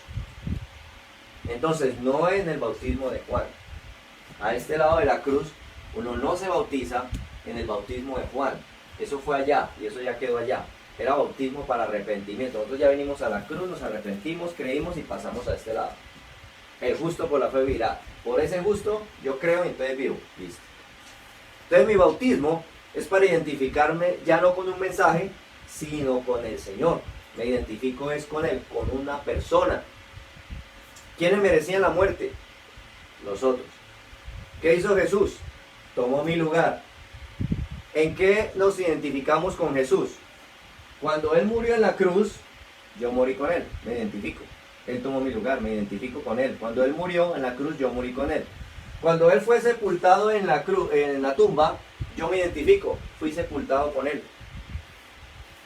Entonces, no en el bautismo de Juan. A este lado de la cruz, uno no se bautiza en el bautismo de Juan. Eso fue allá y eso ya quedó allá. Era bautismo para arrepentimiento. Nosotros ya venimos a la cruz, nos arrepentimos, creímos y pasamos a este lado. El justo por la fe vivirá. Por ese justo yo creo y entonces vivo. Listo. Entonces mi bautismo es para identificarme ya no con un mensaje, sino con el Señor. Me identifico es con Él, con una persona. ¿Quiénes merecían la muerte? Nosotros. ¿Qué hizo Jesús? Tomó mi lugar. ¿En qué nos identificamos con Jesús? Cuando Él murió en la cruz, yo morí con Él, me identifico. Él tomó mi lugar, me identifico con Él. Cuando Él murió en la cruz, yo morí con Él. Cuando Él fue sepultado en la tumba, yo me identifico, fui sepultado con Él.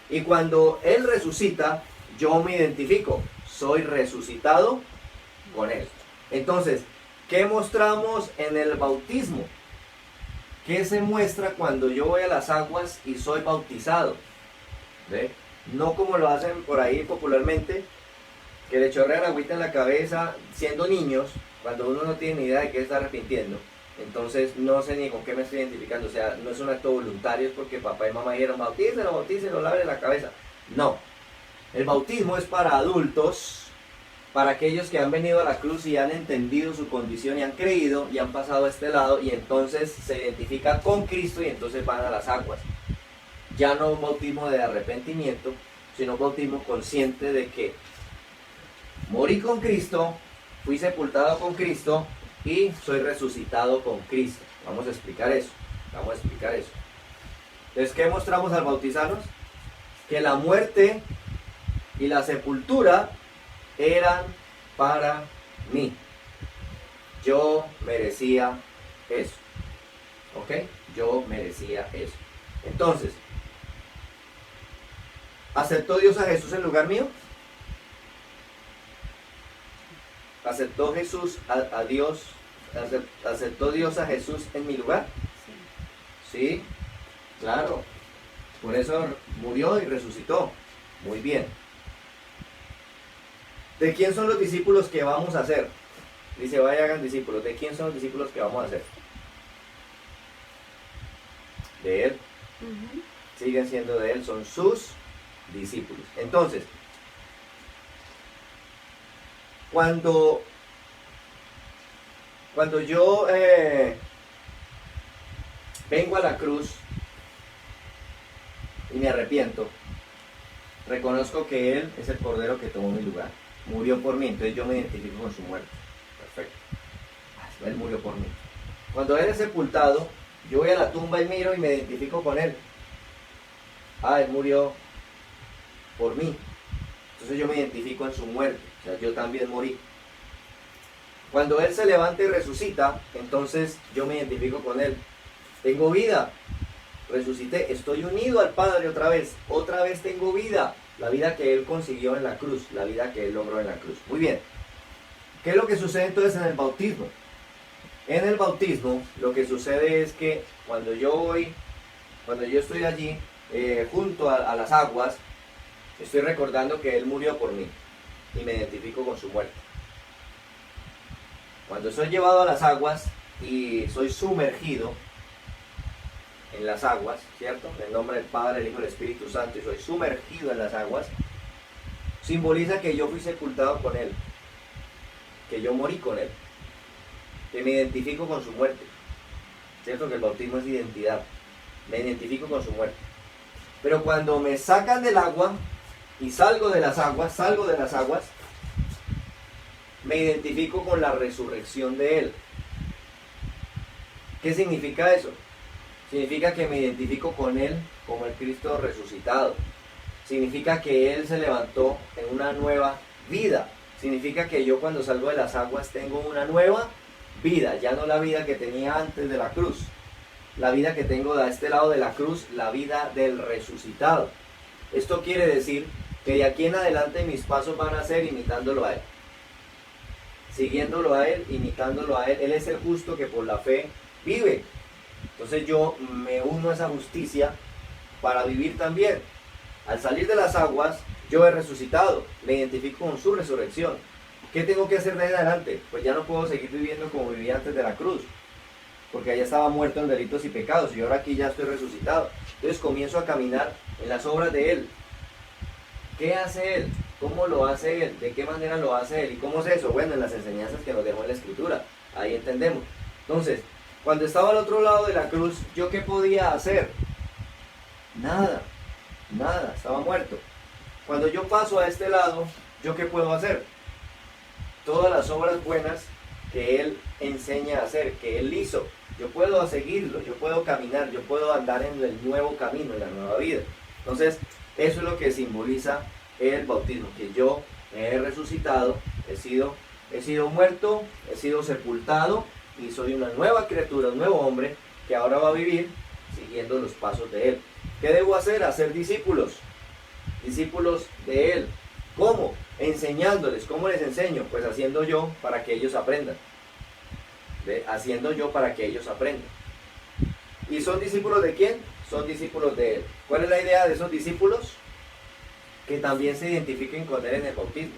Y cuando Él resucita, yo me identifico, soy resucitado con Él. Entonces, ¿qué mostramos en el bautismo? ¿Qué se muestra cuando yo voy a las aguas y soy bautizado? ¿Ve? No como lo hacen por ahí popularmente, que le chorrean agüita en la cabeza siendo niños, cuando uno no tiene ni idea de qué está arrepintiendo. Entonces no sé ni con qué me estoy identificando, o sea, no es un acto voluntario, es porque papá y mamá dijeron bautícelo, lávele la cabeza. No, el bautismo es para adultos, para aquellos que han venido a la cruz y han entendido su condición y han creído y han pasado a este lado y entonces se identifican con Cristo y entonces van a las aguas. Ya no un bautismo de arrepentimiento, sino un bautismo consciente de que morí con Cristo, fui sepultado con Cristo y soy resucitado con Cristo. Vamos a explicar eso. Entonces, ¿qué mostramos al bautizarnos? Que la muerte y la sepultura eran para mí. Yo merecía eso. ¿Ok? Yo merecía eso. Entonces, ¿aceptó Dios a Jesús en lugar mío? ¿Aceptó Jesús a Dios? ¿Aceptó Dios a Jesús en mi lugar? Sí, claro. Por eso murió y resucitó. Muy bien. ¿De quién son los discípulos que vamos a hacer? Dice, vaya, hagan discípulos. ¿De quién son los discípulos que vamos a hacer? De Él. Siguen siendo de Él, son sus discípulos. Entonces, cuando yo vengo a la cruz y me arrepiento, reconozco que Él es el Cordero que tomó mi lugar, murió por mí, entonces yo me identifico con su muerte. Perfecto. Él murió por mí. Cuando Él es sepultado, yo voy a la tumba y miro y me identifico con Él. Él murió por mí. Entonces yo me identifico en su muerte. O sea, yo también morí. Cuando Él se levanta y resucita, entonces yo me identifico con Él. Tengo vida. Resucité. Estoy unido al Padre otra vez. Otra vez tengo vida. La vida que Él consiguió en la cruz. La vida que Él logró en la cruz. Muy bien. ¿Qué es lo que sucede entonces en el bautismo? En el bautismo lo que sucede es que cuando yo estoy allí junto a las aguas, estoy recordando que Él murió por mí. y me identifico con su muerte. Cuando soy llevado a las aguas y soy sumergido en las aguas, ¿cierto? En el nombre del Padre, del Hijo y del Espíritu Santo, y soy sumergido en las aguas, simboliza que yo fui sepultado con Él, que yo morí con Él, que me identifico con su muerte, ¿cierto? Que el bautismo es identidad, me identifico con su muerte. Pero cuando me sacan del agua y salgo de las aguas, me identifico con la resurrección de Él. ¿Qué significa eso? Significa que me identifico con Él como el Cristo resucitado. Significa que Él se levantó en una nueva vida. Significa que yo cuando salgo de las aguas tengo una nueva vida, ya no la vida que tenía antes de la cruz. La vida que tengo de este lado de la cruz, la vida del resucitado. Esto quiere decir que de aquí en adelante mis pasos van a ser imitándolo a Él. Siguiéndolo a Él, imitándolo a Él. Él es el justo que por la fe vive. Entonces yo me uno a esa justicia para vivir también. Al salir de las aguas, yo he resucitado, me identifico con su resurrección. ¿Qué tengo que hacer de ahí en adelante? Pues ya no puedo seguir viviendo como vivía antes de la cruz, porque allá estaba muerto en delitos y pecados, y ahora aquí ya estoy resucitado. Entonces comienzo a caminar en las obras de Él. ¿Qué hace Él? ¿Cómo lo hace Él? ¿De qué manera lo hace Él? ¿Y cómo es eso? Bueno, en las enseñanzas que nos dejó en la Escritura, ahí entendemos. Entonces, cuando estaba al otro lado de la cruz, ¿yo qué podía hacer? Nada, estaba muerto. Cuando yo paso a este lado, ¿yo qué puedo hacer? Todas las obras buenas que Él enseña a hacer, que Él hizo, yo puedo seguirlo, yo puedo caminar, yo puedo andar en el nuevo camino, en la nueva vida. Entonces, eso es lo que simboliza el bautismo, que yo he resucitado, he sido muerto, he sido sepultado y soy una nueva criatura, un nuevo hombre que ahora va a vivir siguiendo los pasos de Él. ¿Qué debo hacer? Hacer discípulos de Él. ¿Cómo? Enseñándoles. ¿Cómo les enseño? Pues haciendo yo para que ellos aprendan. Haciendo yo para que ellos aprendan. ¿Y son discípulos de quién? Son discípulos de Él. ¿Cuál es la idea de esos discípulos? Que también se identifiquen con Él en el bautismo.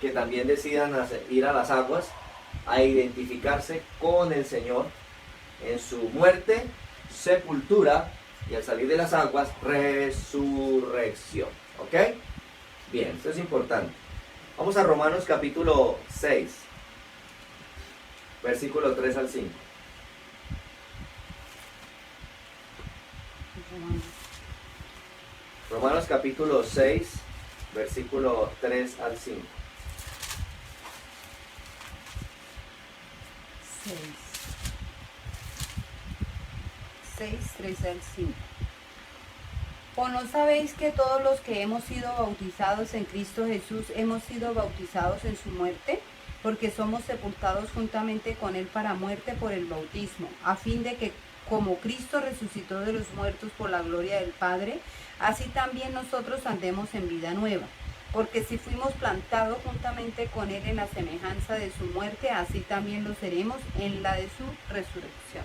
Que también decidan ir a las aguas a identificarse con el Señor en su muerte, sepultura y al salir de las aguas, resurrección. ¿Ok? Bien, esto es importante. Vamos a Romanos capítulo 6, versículo 3 al 5. Romanos capítulo 6, versículo 3 al 5. 6, 3 al 5. ¿O no sabéis que todos los que hemos sido bautizados en Cristo Jesús hemos sido bautizados en su muerte? Porque somos sepultados juntamente con Él para muerte por el bautismo, a fin de que como Cristo resucitó de los muertos por la gloria del Padre, así también nosotros andemos en vida nueva. Porque si fuimos plantados juntamente con Él en la semejanza de su muerte, así también lo seremos en la de su resurrección.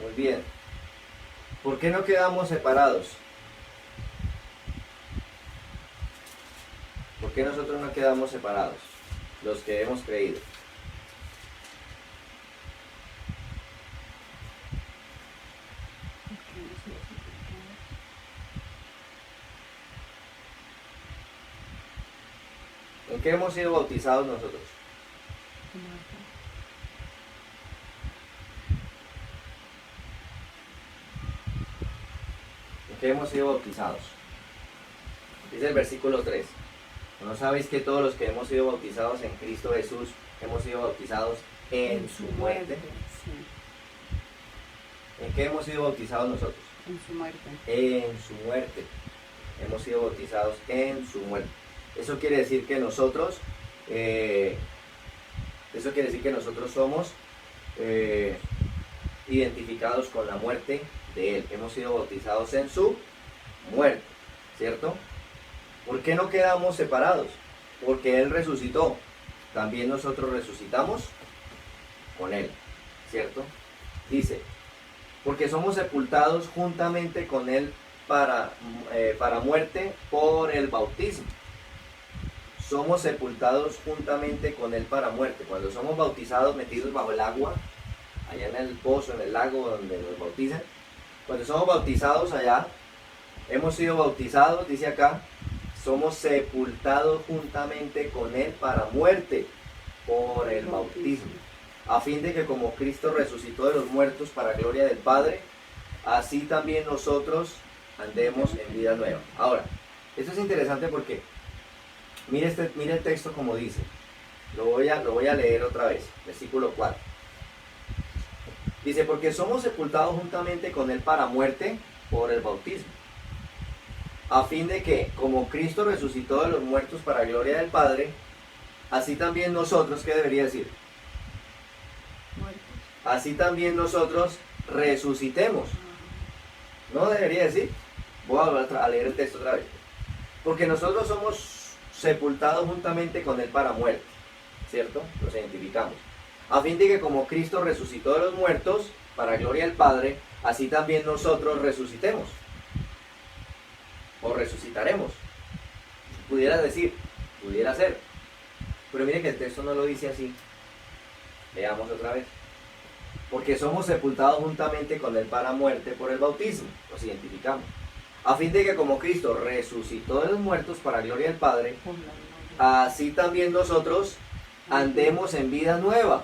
Muy bien. ¿Por qué no quedamos separados? ¿Por qué nosotros no quedamos separados? Los que hemos creído. ¿En qué hemos sido bautizados nosotros? ¿En qué hemos sido bautizados? Dice el versículo 3. ¿No sabéis que todos los que hemos sido bautizados en Cristo Jesús hemos sido bautizados en su muerte? Sí. ¿En qué hemos sido bautizados nosotros? En su muerte. En su muerte. Hemos sido bautizados en su muerte. Eso quiere decir que nosotros, somos identificados con la muerte de Él. Hemos sido bautizados en su muerte, ¿cierto? ¿Por qué no quedamos separados? Porque Él resucitó. También nosotros resucitamos con Él, ¿cierto? Dice, porque somos sepultados juntamente con Él para muerte por el bautismo. somos sepultados juntamente con Él para muerte. Cuando somos bautizados, metidos bajo el agua, allá en el pozo, en el lago donde nos bautizan, cuando somos bautizados allá, hemos sido bautizados, dice acá, somos sepultados juntamente con Él para muerte por el bautismo, a fin de que como Cristo resucitó de los muertos para gloria del Padre, así también nosotros andemos en vida nueva. Ahora, esto es interesante porque mire el texto como dice. Lo voy a leer otra vez, versículo 4. Dice, porque somos sepultados juntamente con Él para muerte por el bautismo, a fin de que, como Cristo resucitó de los muertos para gloria del Padre, así también nosotros, ¿qué debería decir? Muertos. Así también nosotros resucitemos. ¿No debería decir? Voy a volver a leer el texto otra vez. Porque nosotros somos sepultados juntamente con Él para muerte, ¿cierto? Nos identificamos. A fin de que como Cristo resucitó de los muertos para gloria del Padre, así también nosotros resucitemos. O resucitaremos. Pudiera decir, pudiera ser. Pero mire que el texto no lo dice así. Leamos otra vez. Porque somos sepultados juntamente con Él para muerte por el bautismo. Nos identificamos. A fin de que como Cristo resucitó de los muertos para gloria del Padre, así también nosotros andemos en vida nueva.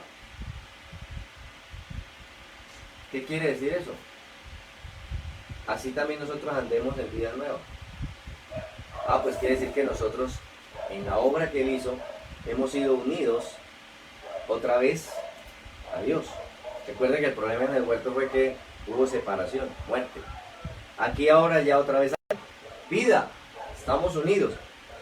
¿Qué quiere decir eso? Así también nosotros andemos en vida nueva. Pues quiere decir que nosotros, en la obra que Él hizo, hemos sido unidos otra vez a Dios. Recuerden que el problema en el huerto fue que hubo separación, muerte. Aquí ahora ya otra vez hay vida, estamos unidos.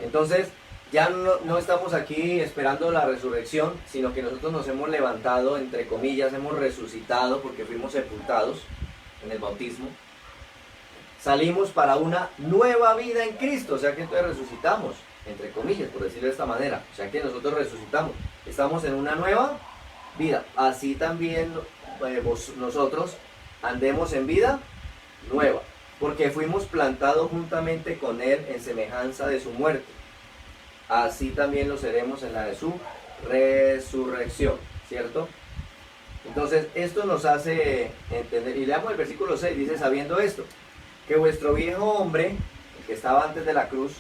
Entonces ya no estamos aquí esperando la resurrección, sino que nosotros nos hemos levantado, entre comillas, hemos resucitado porque fuimos sepultados en el bautismo. Salimos para una nueva vida en Cristo, o sea que entonces resucitamos, entre comillas, por decirlo de esta manera. O sea que nosotros resucitamos, estamos en una nueva vida. Así también nosotros andemos en vida nueva, porque fuimos plantados juntamente con Él en semejanza de su muerte. Así también lo seremos en la de su resurrección, ¿cierto? Entonces esto nos hace entender, y leamos el versículo 6, dice, sabiendo esto, que vuestro viejo hombre, el que estaba antes de la cruz,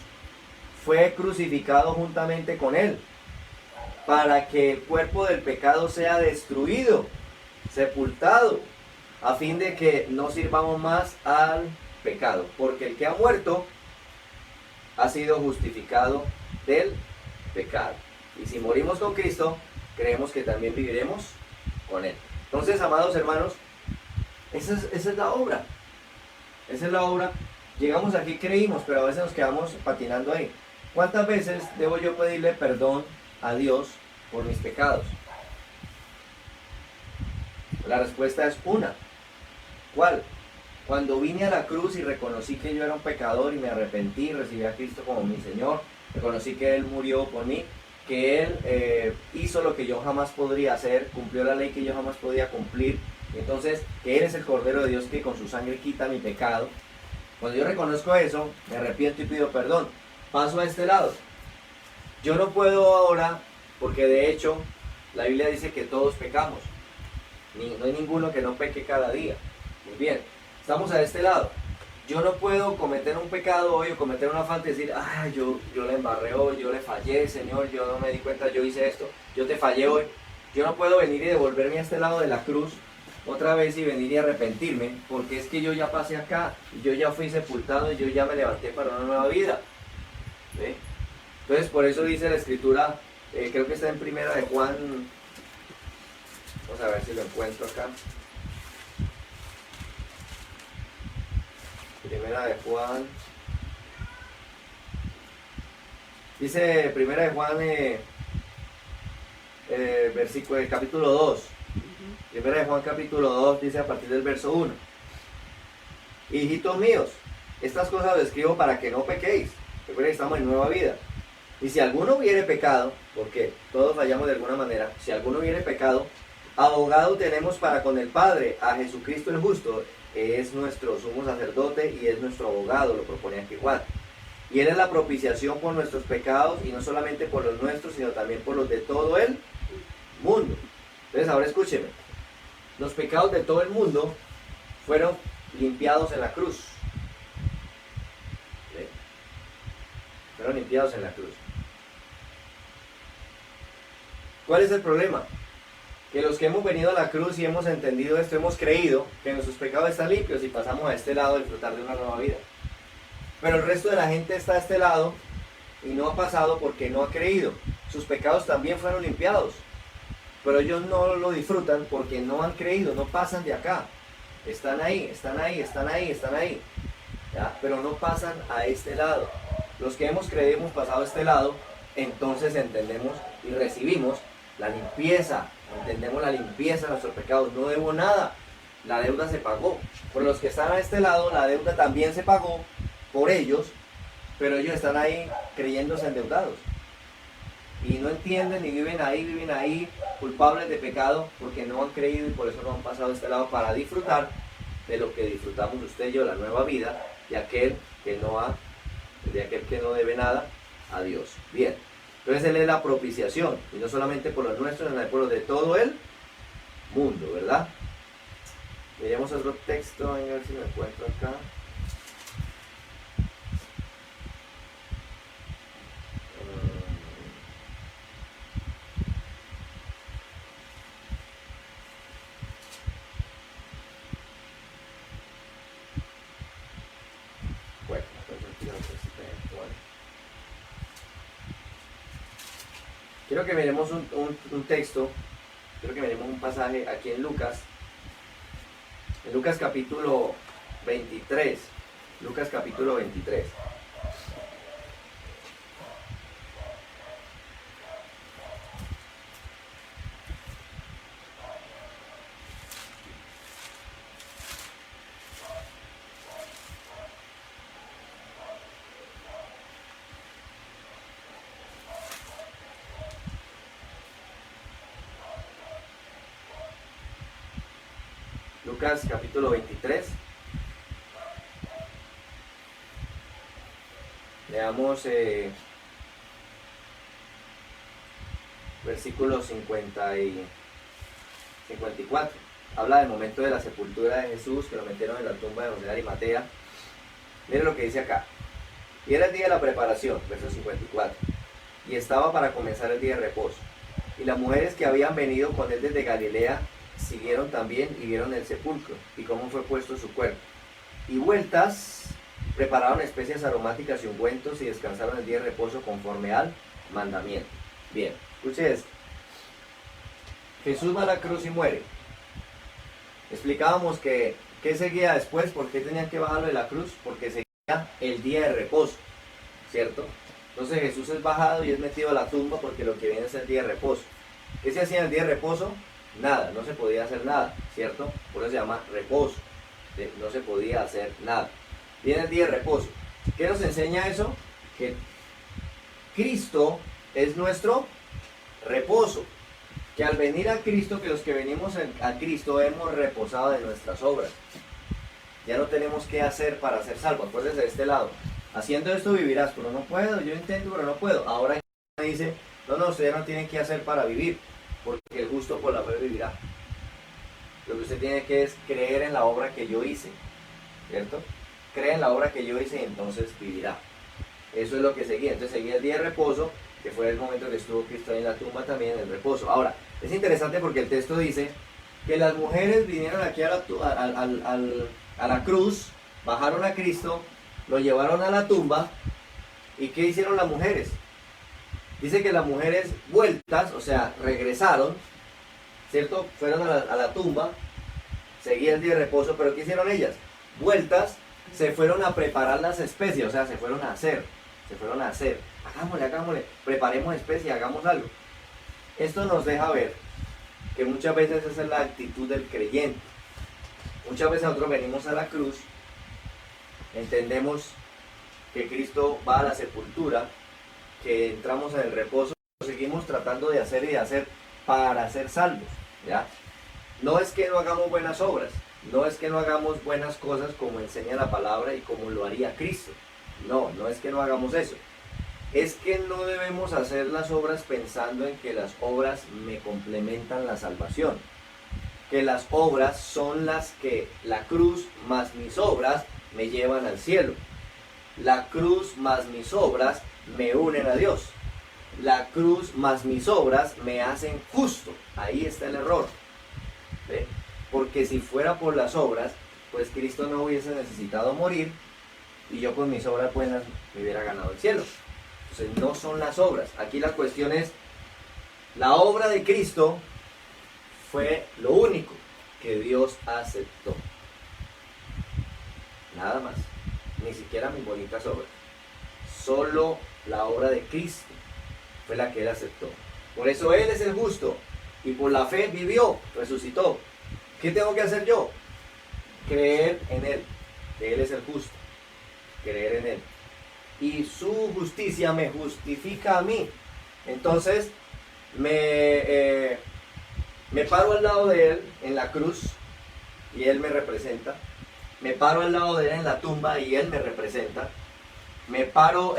fue crucificado juntamente con Él, para que el cuerpo del pecado sea destruido, sepultado, a fin de que no sirvamos más al pecado, porque el que ha muerto ha sido justificado del pecado. Y si morimos con Cristo, creemos que también viviremos con Él. Entonces, amados hermanos, esa es la obra. Esa es la obra. Llegamos aquí, creímos, pero a veces nos quedamos patinando ahí. ¿Cuántas veces debo yo pedirle perdón a Dios por mis pecados? La respuesta es una. ¿Cuál? Cuando vine a la cruz y reconocí que yo era un pecador y me arrepentí, recibí a Cristo como mi Señor, reconocí que Él murió por mí, que Él hizo lo que yo jamás podría hacer, cumplió la ley que yo jamás podía cumplir, entonces que Él es el Cordero de Dios que con su sangre quita mi pecado. Cuando yo reconozco eso, me arrepiento y pido perdón. Paso a este lado. Yo no puedo ahora, porque de hecho la Biblia dice que todos pecamos. No hay ninguno que no peque cada día. Muy bien, estamos a este lado. Yo no puedo cometer un pecado hoy o cometer una falta y decir, yo le embarré hoy, yo le fallé, Señor, yo no me di cuenta, yo hice esto, yo te fallé hoy. Yo no puedo venir y devolverme a este lado de la cruz otra vez y venir y arrepentirme, porque es que yo ya pasé acá, y yo ya fui sepultado y yo ya me levanté para una nueva vida. ¿Sí? Entonces por eso dice la Escritura, creo que está en Primera de Juan, vamos a ver si lo encuentro acá. Primera de Juan. Dice Primera de Juan, versículo, capítulo 2. Primera de Juan, capítulo 2, dice a partir del verso 1. Hijitos míos, estas cosas os escribo para que no pequéis. Recuerden que estamos en nueva vida. Y si alguno hubiere pecado, porque todos fallamos de alguna manera, si alguno hubiere pecado, abogado tenemos para con el Padre, a Jesucristo el justo. Es nuestro sumo sacerdote y es nuestro abogado, lo propone aquí Juan. Y Él es la propiciación por nuestros pecados, y no solamente por los nuestros, sino también por los de todo el mundo. Entonces ahora escúcheme, los pecados de todo el mundo fueron limpiados en la cruz. ¿Sí? Fueron limpiados en la cruz. ¿Cuál es el problema? Que los que hemos venido a la cruz y hemos entendido esto, hemos creído que nuestros pecados están limpios y pasamos a este lado a disfrutar de una nueva vida. Pero el resto de la gente está a este lado y no ha pasado porque no ha creído. Sus pecados también fueron limpiados, pero ellos no lo disfrutan porque no han creído, no pasan de acá. Están ahí, están ahí, están ahí, están ahí, ¿ya? Pero no pasan a este lado. Los que hemos creído hemos pasado a este lado, entonces entendemos y recibimos la limpieza, entendemos la limpieza de nuestros pecados. No debo nada, la deuda se pagó. Por los que están a este lado, la deuda también se pagó por ellos, pero ellos están ahí creyéndose endeudados. Y no entienden y viven ahí culpables de pecado porque no han creído y por eso no han pasado a este lado para disfrutar de lo que disfrutamos usted y yo, la nueva vida de aquel que no debe nada a Dios. Bien, entonces Él es la propiciación, y no solamente por los nuestros, sino por los de todo el mundo, ¿verdad? Miremos otro texto, a ver si me encuentro acá. Bueno, quiero que miremos un texto, quiero que miremos un pasaje aquí en Lucas capítulo 23, Lucas capítulo 23. Lucas capítulo 23. Leamos versículos 50 y 54. Habla del momento de la sepultura de Jesús, que lo metieron en la tumba de José de Arimatea. Miren lo que dice acá. Y era el día de la preparación, verso 54. Y estaba para comenzar el día de reposo. Y las mujeres que habían venido con él desde Galilea siguieron también y vieron el sepulcro y cómo fue puesto su cuerpo. Y vueltas, prepararon especias aromáticas y ungüentos y descansaron el día de reposo conforme al mandamiento. Bien, escuche esto. Jesús va a la cruz y muere. Explicábamos que ¿qué seguía después? ¿Por qué tenían que bajarlo de la cruz? Porque seguía el día de reposo, ¿cierto? Entonces Jesús es bajado y es metido a la tumba porque lo que viene es el día de reposo. ¿Qué se hacía en el día de reposo? Nada, no se podía hacer nada, ¿cierto? Por eso se llama reposo. No se podía hacer nada. Viene el día de reposo. ¿Qué nos enseña eso? Que Cristo es nuestro reposo. Que al venir a Cristo, que los que venimos a Cristo hemos reposado de nuestras obras. Ya no tenemos qué hacer para ser salvos. Acuérdense de este lado. Haciendo esto vivirás, pero no puedo. Yo intento, pero no puedo. Ahora dice, no, ustedes no tienen que hacer para vivir. Porque el justo por la fe vivirá. Lo que usted tiene que es creer en la obra que yo hice, ¿cierto? Cree en la obra que yo hice y entonces vivirá. Eso es lo que seguía. Entonces seguía el día de reposo, que fue el momento que estuvo Cristo ahí en la tumba también, en el reposo. Ahora, es interesante porque el texto dice que las mujeres vinieron aquí a la cruz, bajaron a Cristo, lo llevaron a la tumba. ¿Y qué hicieron las mujeres? Dice que las mujeres vueltas, o sea, regresaron, ¿cierto? Fueron a la tumba, seguía el día de reposo, pero ¿qué hicieron ellas? Vueltas, se fueron a preparar las especias, o sea, se fueron a hacer, hagámosle, preparemos especias, hagamos algo. Esto nos deja ver que muchas veces esa es la actitud del creyente. Muchas veces nosotros venimos a la cruz, entendemos que Cristo va a la sepultura, que entramos en el reposo, seguimos tratando de hacer y de hacer para ser salvos, ¿ya? No es que no hagamos buenas obras, no es que no hagamos buenas cosas como enseña la palabra y como lo haría Cristo, No, no es que no hagamos eso. Es que no debemos hacer las obras pensando en que las obras me complementan la salvación. Que las obras son las que la cruz más mis obras me llevan al cielo. La cruz más mis obras me unen a Dios. La cruz más mis obras me hacen justo. Ahí está el error. ¿Ve? Porque si fuera por las obras, pues Cristo no hubiese necesitado morir y yo con mis obras buenas me hubiera ganado el cielo. Entonces no son las obras. Aquí la cuestión es, la obra de Cristo fue lo único que Dios aceptó. Nada más. Ni siquiera mis bonitas obras. Solo la obra de Cristo fue la que Él aceptó. Por eso Él es el justo. Y por la fe vivió, resucitó. ¿Qué tengo que hacer yo? Creer en Él. Que Él es el justo. Creer en Él. Y su justicia me justifica a mí. Entonces, me paro al lado de Él en la cruz y Él me representa. Me paro al lado de Él en la tumba y Él me representa. Me paro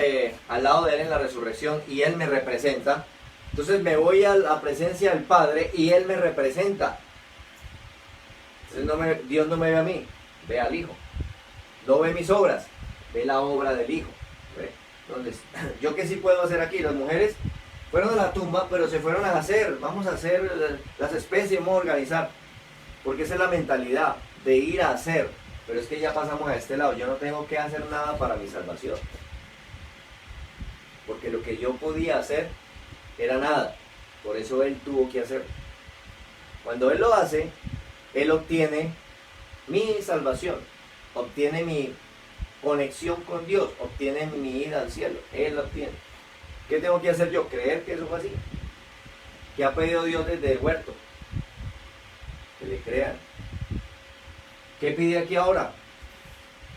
al lado de Él en la resurrección y Él me representa. Entonces me voy a la presencia del Padre y Él me representa. Entonces Dios no me ve a mí, ve al Hijo. No ve mis obras, ve la obra del Hijo. ¿Ve? Entonces, ¿yo qué sí puedo hacer aquí? Las mujeres fueron a la tumba, pero se fueron a hacer, vamos a hacer las especies, vamos a organizar. Porque esa es la mentalidad de ir a hacer. Pero es que ya pasamos a este lado, yo no tengo que hacer nada para mi salvación. Porque lo que yo podía hacer era nada. Por eso Él tuvo que hacer. Cuando Él lo hace, Él obtiene mi salvación, obtiene mi conexión con Dios, obtiene mi ida al cielo. Él lo obtiene. ¿Qué tengo que hacer yo? Creer que eso fue así. ¿Qué ha pedido Dios desde el huerto? Que le crean. ¿Qué pide aquí ahora?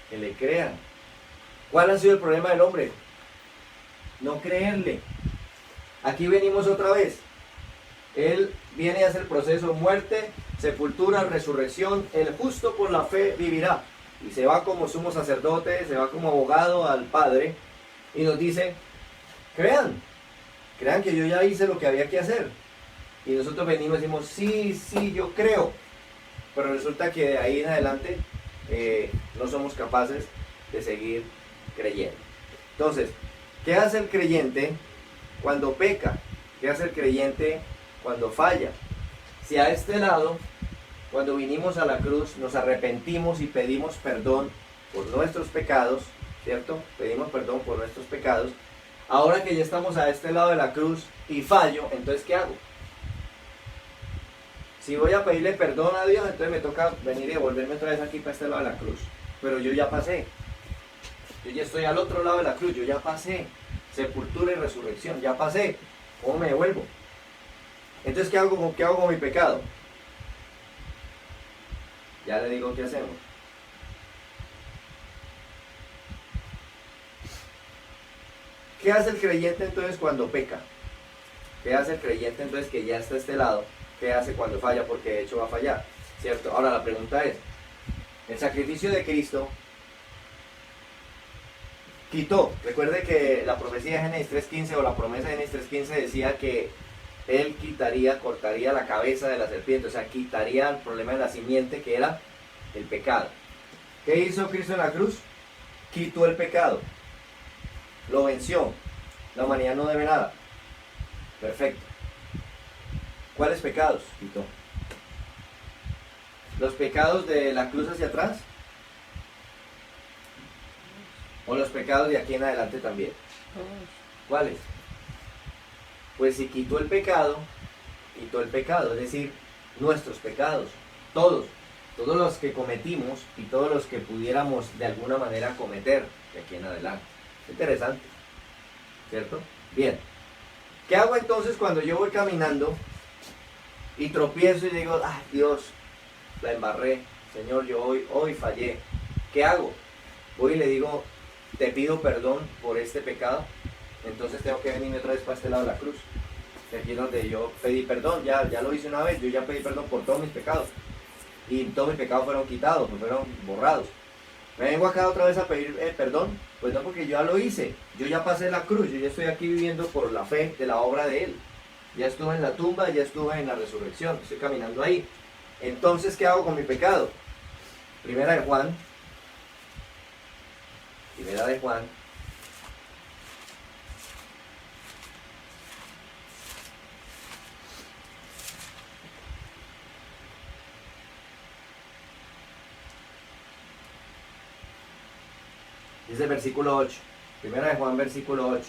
Que le crean. ¿Cuál ha sido el problema del hombre? No creerle. Aquí venimos otra vez. Él viene a hacer el proceso: muerte, sepultura, resurrección. El justo por la fe vivirá. Y se va como sumo sacerdote, se va como abogado al Padre y nos dice: crean que yo ya hice lo que había que hacer. Y nosotros venimos y decimos: sí, yo creo. Pero resulta que de ahí en adelante no somos capaces de seguir creyendo. Entonces, ¿qué hace el creyente cuando peca? ¿Qué hace el creyente cuando falla? Si a este lado, cuando vinimos a la cruz, nos arrepentimos y pedimos perdón por nuestros pecados, ¿cierto? Pedimos perdón por nuestros pecados. Ahora que ya estamos a este lado de la cruz y fallo, entonces ¿qué hago? Si voy a pedirle perdón a Dios, entonces me toca venir y devolverme otra vez aquí para este lado de la cruz. Pero yo ya pasé. Yo ya estoy al otro lado de la cruz, yo ya pasé. Sepultura y resurrección, ya pasé. ¿Cómo me devuelvo? Entonces, ¿qué hago con mi pecado? Ya le digo qué hacemos. ¿Qué hace el creyente entonces cuando peca? ¿Qué hace el creyente entonces que ya está a este lado? ¿Qué hace cuando falla? Porque de hecho va a fallar, ¿cierto? Ahora la pregunta es, el sacrificio de Cristo quitó. Recuerde que la profecía de Génesis 3.15 o la promesa de Génesis 3.15 decía que Él cortaría la cabeza de la serpiente, o sea, quitaría el problema de la simiente que era el pecado. ¿Qué hizo Cristo en la cruz? Quitó el pecado. Lo venció. La humanidad no debe nada. Perfecto. ¿Cuáles pecados quitó? ¿Los pecados de la cruz hacia atrás? ¿O los pecados de aquí en adelante también? ¿Cuáles? Pues si quitó el pecado, es decir, nuestros pecados, todos los que cometimos y todos los que pudiéramos de alguna manera cometer de aquí en adelante. Interesante, ¿cierto? Bien. ¿Qué hago entonces cuando yo voy caminando y tropiezo y digo: ¡ay, Dios, la embarré! Señor, yo hoy fallé. ¿Qué hago? Voy y le digo: te pido perdón por este pecado. Entonces tengo que venirme otra vez para este lado de la cruz. Aquí es donde yo pedí perdón, ya lo hice una vez, yo ya pedí perdón por todos mis pecados. Y todos mis pecados fueron quitados, fueron borrados. ¿Me vengo acá otra vez a pedir perdón? Pues no, porque yo ya lo hice. Yo ya pasé la cruz. Yo ya estoy aquí viviendo por la fe de la obra de Él. Ya estuve en la tumba, ya estuve en la resurrección. Estoy caminando ahí. Entonces, ¿qué hago con mi pecado? Primera de Juan. Primera de Juan. Dice el versículo 8. Primera de Juan, versículo 8.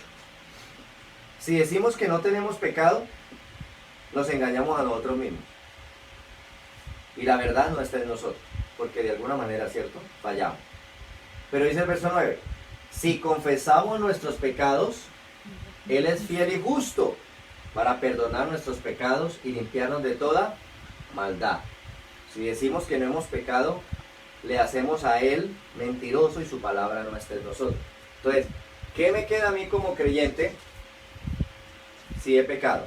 Si decimos que no tenemos pecado, nos engañamos a nosotros mismos. Y la verdad no está en nosotros. Porque de alguna manera, ¿cierto? Fallamos. Pero dice el verso 9. Si confesamos nuestros pecados, Él es fiel y justo para perdonar nuestros pecados y limpiarnos de toda maldad. Si decimos que no hemos pecado, le hacemos a Él mentiroso y su palabra no está en nosotros. Entonces, ¿qué me queda a mí como creyente si he pecado?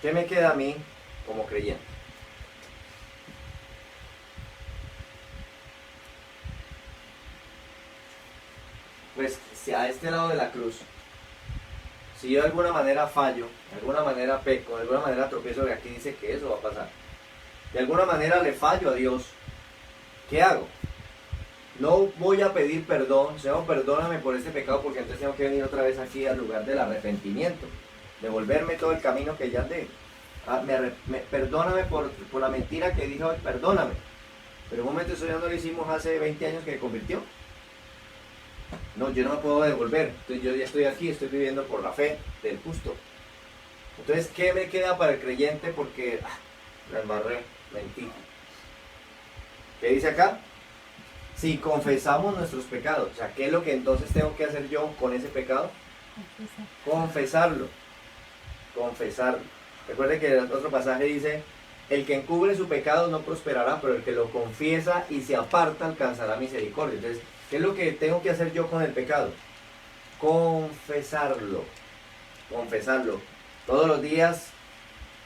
¿Qué me queda a mí como creyente? Pues si a este lado de la cruz, si yo de alguna manera fallo, de alguna manera peco, de alguna manera tropiezo, que aquí dice que eso va a pasar, de alguna manera le fallo a Dios, ¿qué hago? No voy a pedir perdón, Señor, perdóname por este pecado, porque entonces tengo que venir otra vez aquí al lugar del arrepentimiento, devolverme todo el camino que ya andé. Perdóname por la mentira que dije hoy, perdóname. Pero un momento, eso ya no lo hicimos hace 20 años que me convirtió. No, yo no me puedo devolver. Entonces yo ya estoy aquí, estoy viviendo por la fe del justo. Entonces, ¿qué me queda para el creyente? Porque la embarré, mentí. ¿Qué dice acá? Si confesamos nuestros pecados, o sea, ¿qué es lo que entonces tengo que hacer yo con ese pecado? Confesarlo. Confesarlo. Recuerde que el otro pasaje dice: el que encubre su pecado no prosperará, pero el que lo confiesa y se aparta alcanzará misericordia. Entonces, ¿qué es lo que tengo que hacer yo con el pecado? Confesarlo. Confesarlo. Todos los días,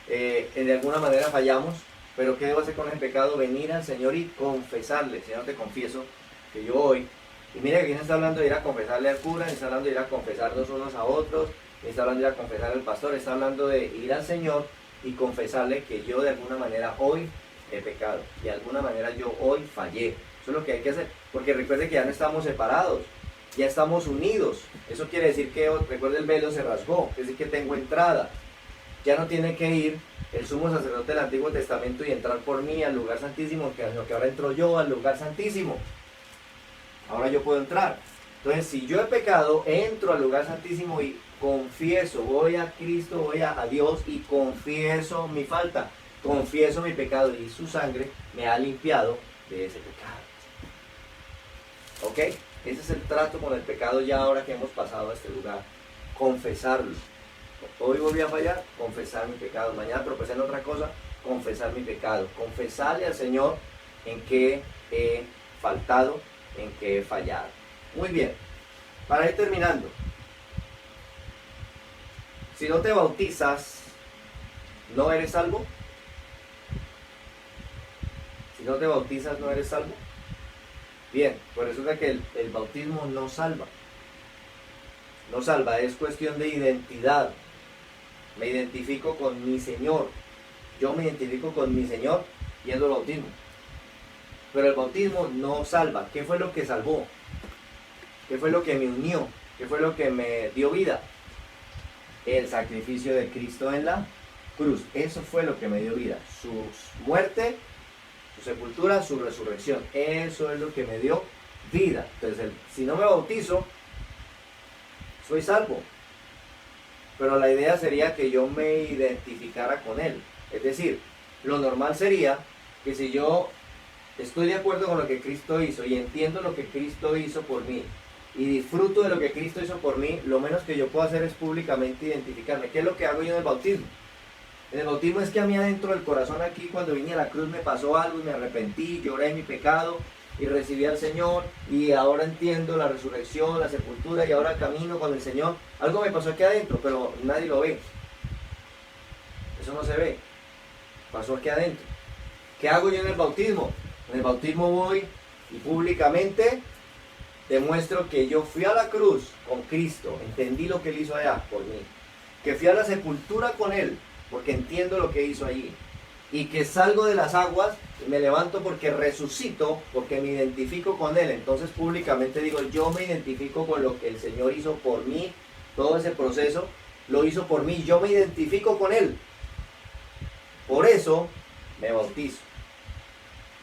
de alguna manera fallamos, pero ¿qué debo hacer con el pecado? Venir al Señor y confesarle: Señor, te confieso que yo hoy... Y mira que aquí no está hablando de ir a confesarle al cura, ni está hablando de ir a confesarnos unos a otros, ni está hablando de ir a confesar al pastor, está hablando de ir al Señor y confesarle que yo de alguna manera hoy he pecado, de alguna manera yo hoy fallé. Eso es lo que hay que hacer, porque recuerde que ya no estamos separados, ya estamos unidos. Eso quiere decir que, recuerde, el velo se rasgó, es decir, que tengo entrada. Ya no tiene que ir el sumo sacerdote del Antiguo Testamento y entrar por mí al lugar santísimo, sino que ahora entro yo al lugar santísimo. Ahora yo puedo entrar. Entonces, si yo he pecado, entro al lugar santísimo y confieso, voy a Cristo, voy a Dios y confieso mi falta, confieso mi pecado, y su sangre me ha limpiado de ese pecado. ¿Ok? Ese es el trato con el pecado ya ahora que hemos pasado a este lugar. Confesarlo. Hoy volví a fallar, confesar mi pecado. Mañana tropecé en otra cosa, confesar mi pecado. Confesarle al Señor en qué he faltado, en qué he fallado. Muy bien. Para ir terminando. Si no te bautizas, ¿no eres salvo? Si no te bautizas, ¿no eres salvo? Bien, pues resulta que el bautismo no salva. No salva, es cuestión de identidad. Me identifico con mi Señor. Yo me identifico con mi Señor yendo al bautismo. Pero el bautismo no salva. ¿Qué fue lo que salvó? ¿Qué fue lo que me unió? ¿Qué fue lo que me dio vida? El sacrificio de Cristo en la cruz. Eso fue lo que me dio vida. Su muerte, su sepultura, su resurrección. Eso es lo que me dio vida. Entonces, si no me bautizo, soy salvo. Pero la idea sería que yo me identificara con Él. Es decir, lo normal sería que si yo estoy de acuerdo con lo que Cristo hizo y entiendo lo que Cristo hizo por mí y disfruto de lo que Cristo hizo por mí, lo menos que yo puedo hacer es públicamente identificarme. ¿Qué es lo que hago yo en el bautismo? En el bautismo es que a mí adentro del corazón, aquí cuando vine a la cruz me pasó algo y me arrepentí, lloré mi pecado y recibí al Señor, y ahora entiendo la resurrección, la sepultura, y ahora camino con el Señor. Algo me pasó aquí adentro, pero nadie lo ve. Eso Eso no se ve. Pasó aquí adentro. ¿Qué hago yo en el bautismo? En el bautismo voy y públicamente demuestro que yo fui a la cruz con Cristo, entendí lo que Él hizo allá por mí, que fui a la sepultura con Él, porque entiendo lo que hizo allí, y que salgo de las aguas y me levanto porque resucito, porque me identifico con Él. Entonces públicamente digo, yo me identifico con lo que el Señor hizo por mí, todo ese proceso lo hizo por mí, yo me identifico con Él. Por eso me bautizo,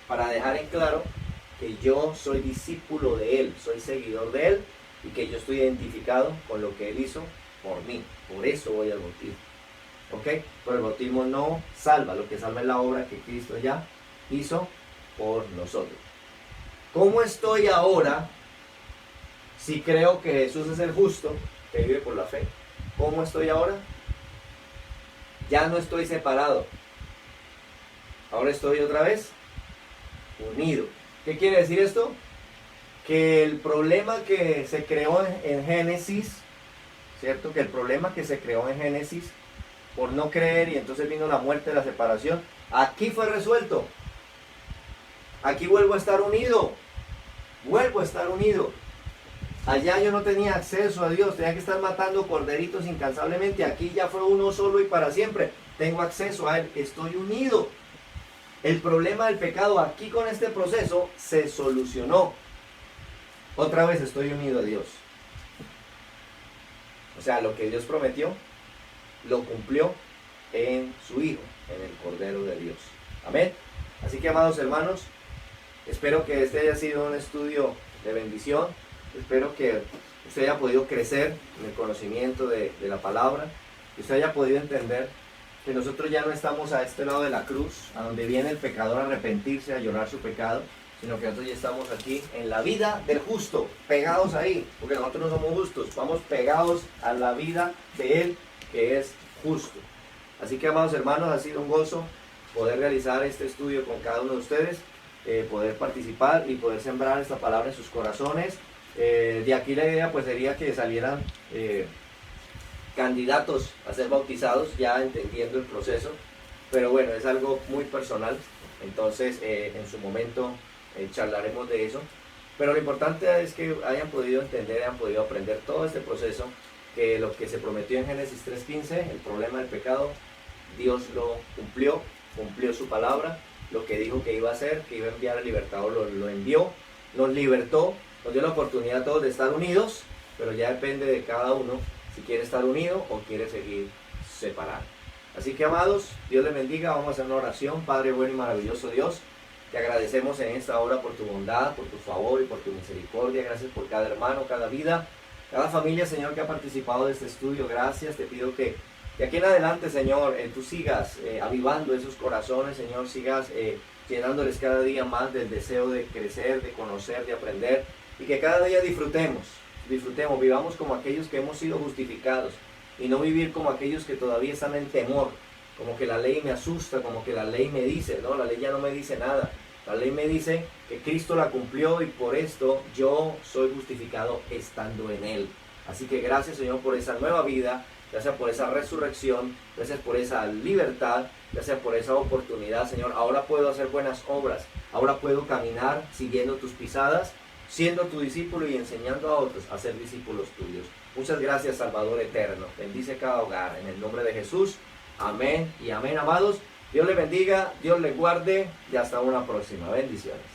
para dejar en claro que yo soy discípulo de Él, soy seguidor de Él y que yo estoy identificado con lo que Él hizo por mí. Por eso voy al bautismo. ¿Ok? Pero el bautismo no salva, lo que salva es la obra que Cristo ya hizo por nosotros. ¿Cómo estoy ahora si creo que Jesús es el justo, que vive por la fe? ¿Cómo estoy ahora? Ya no estoy separado. Ahora estoy otra vez unido. ¿Qué quiere decir esto? Que el problema que se creó en Génesis, ¿cierto? Que el problema que se creó en Génesis por no creer y entonces vino la muerte, la separación, aquí fue resuelto. Aquí vuelvo a estar unido. Vuelvo a estar unido. Allá yo no tenía acceso a Dios, tenía que estar matando corderitos incansablemente. Aquí ya fue uno solo y para siempre. Tengo acceso a Él, estoy unido. El problema del pecado aquí con este proceso se solucionó. Otra vez estoy unido a Dios. O sea, lo que Dios prometió, lo cumplió en su Hijo, en el Cordero de Dios. Amén. Así que, amados hermanos, espero que este haya sido un estudio de bendición. Espero que usted haya podido crecer en el conocimiento de la palabra, que usted haya podido entender que nosotros ya no estamos a este lado de la cruz, a donde viene el pecador a arrepentirse, a llorar su pecado, sino que nosotros ya estamos aquí en la vida del justo, pegados ahí, porque nosotros no somos justos, vamos pegados a la vida de Él, que es justo. Así que, amados hermanos, ha sido un gozo poder realizar este estudio con cada uno de ustedes, poder participar y poder sembrar esta palabra en sus corazones. De aquí la idea pues sería que salieran candidatos a ser bautizados, ya entendiendo el proceso, pero bueno, es algo muy personal, entonces en su momento charlaremos de eso, pero lo importante es que hayan podido entender, hayan podido aprender todo este proceso, que lo que se prometió en Génesis 3:15, el problema del pecado, Dios lo cumplió, cumplió su palabra, lo que dijo que iba a hacer, que iba a enviar al libertador, lo envió, nos libertó, nos dio la oportunidad a todos de estar unidos, pero ya depende de cada uno si quiere estar unido o quiere seguir separado. Así que, amados, Dios les bendiga. Vamos a hacer una oración. Padre bueno y maravilloso Dios, te agradecemos en esta hora por tu bondad, por tu favor y por tu misericordia. Gracias por cada hermano, cada vida, cada familia, Señor, que ha participado de este estudio. Gracias, te pido que de aquí en adelante, Señor, tú sigas avivando esos corazones, Señor, sigas llenándoles cada día más del deseo de crecer, de conocer, de aprender, y que cada día disfrutemos, vivamos como aquellos que hemos sido justificados y no vivir como aquellos que todavía están en temor, como que la ley me asusta, como que la ley me dice, no, la ley ya no me dice nada, la ley me dice que Cristo la cumplió y por esto yo soy justificado estando en Él. Así que gracias, Señor, por esa nueva vida, gracias por esa resurrección, gracias por esa libertad, gracias por esa oportunidad, Señor. Ahora puedo hacer buenas obras, ahora puedo caminar siguiendo tus pisadas, siendo tu discípulo y enseñando a otros a ser discípulos tuyos. Muchas gracias, Salvador eterno. Bendice cada hogar en el nombre de Jesús. Amén y amén, amados. Dios les bendiga, Dios les guarde y hasta una próxima. Bendiciones.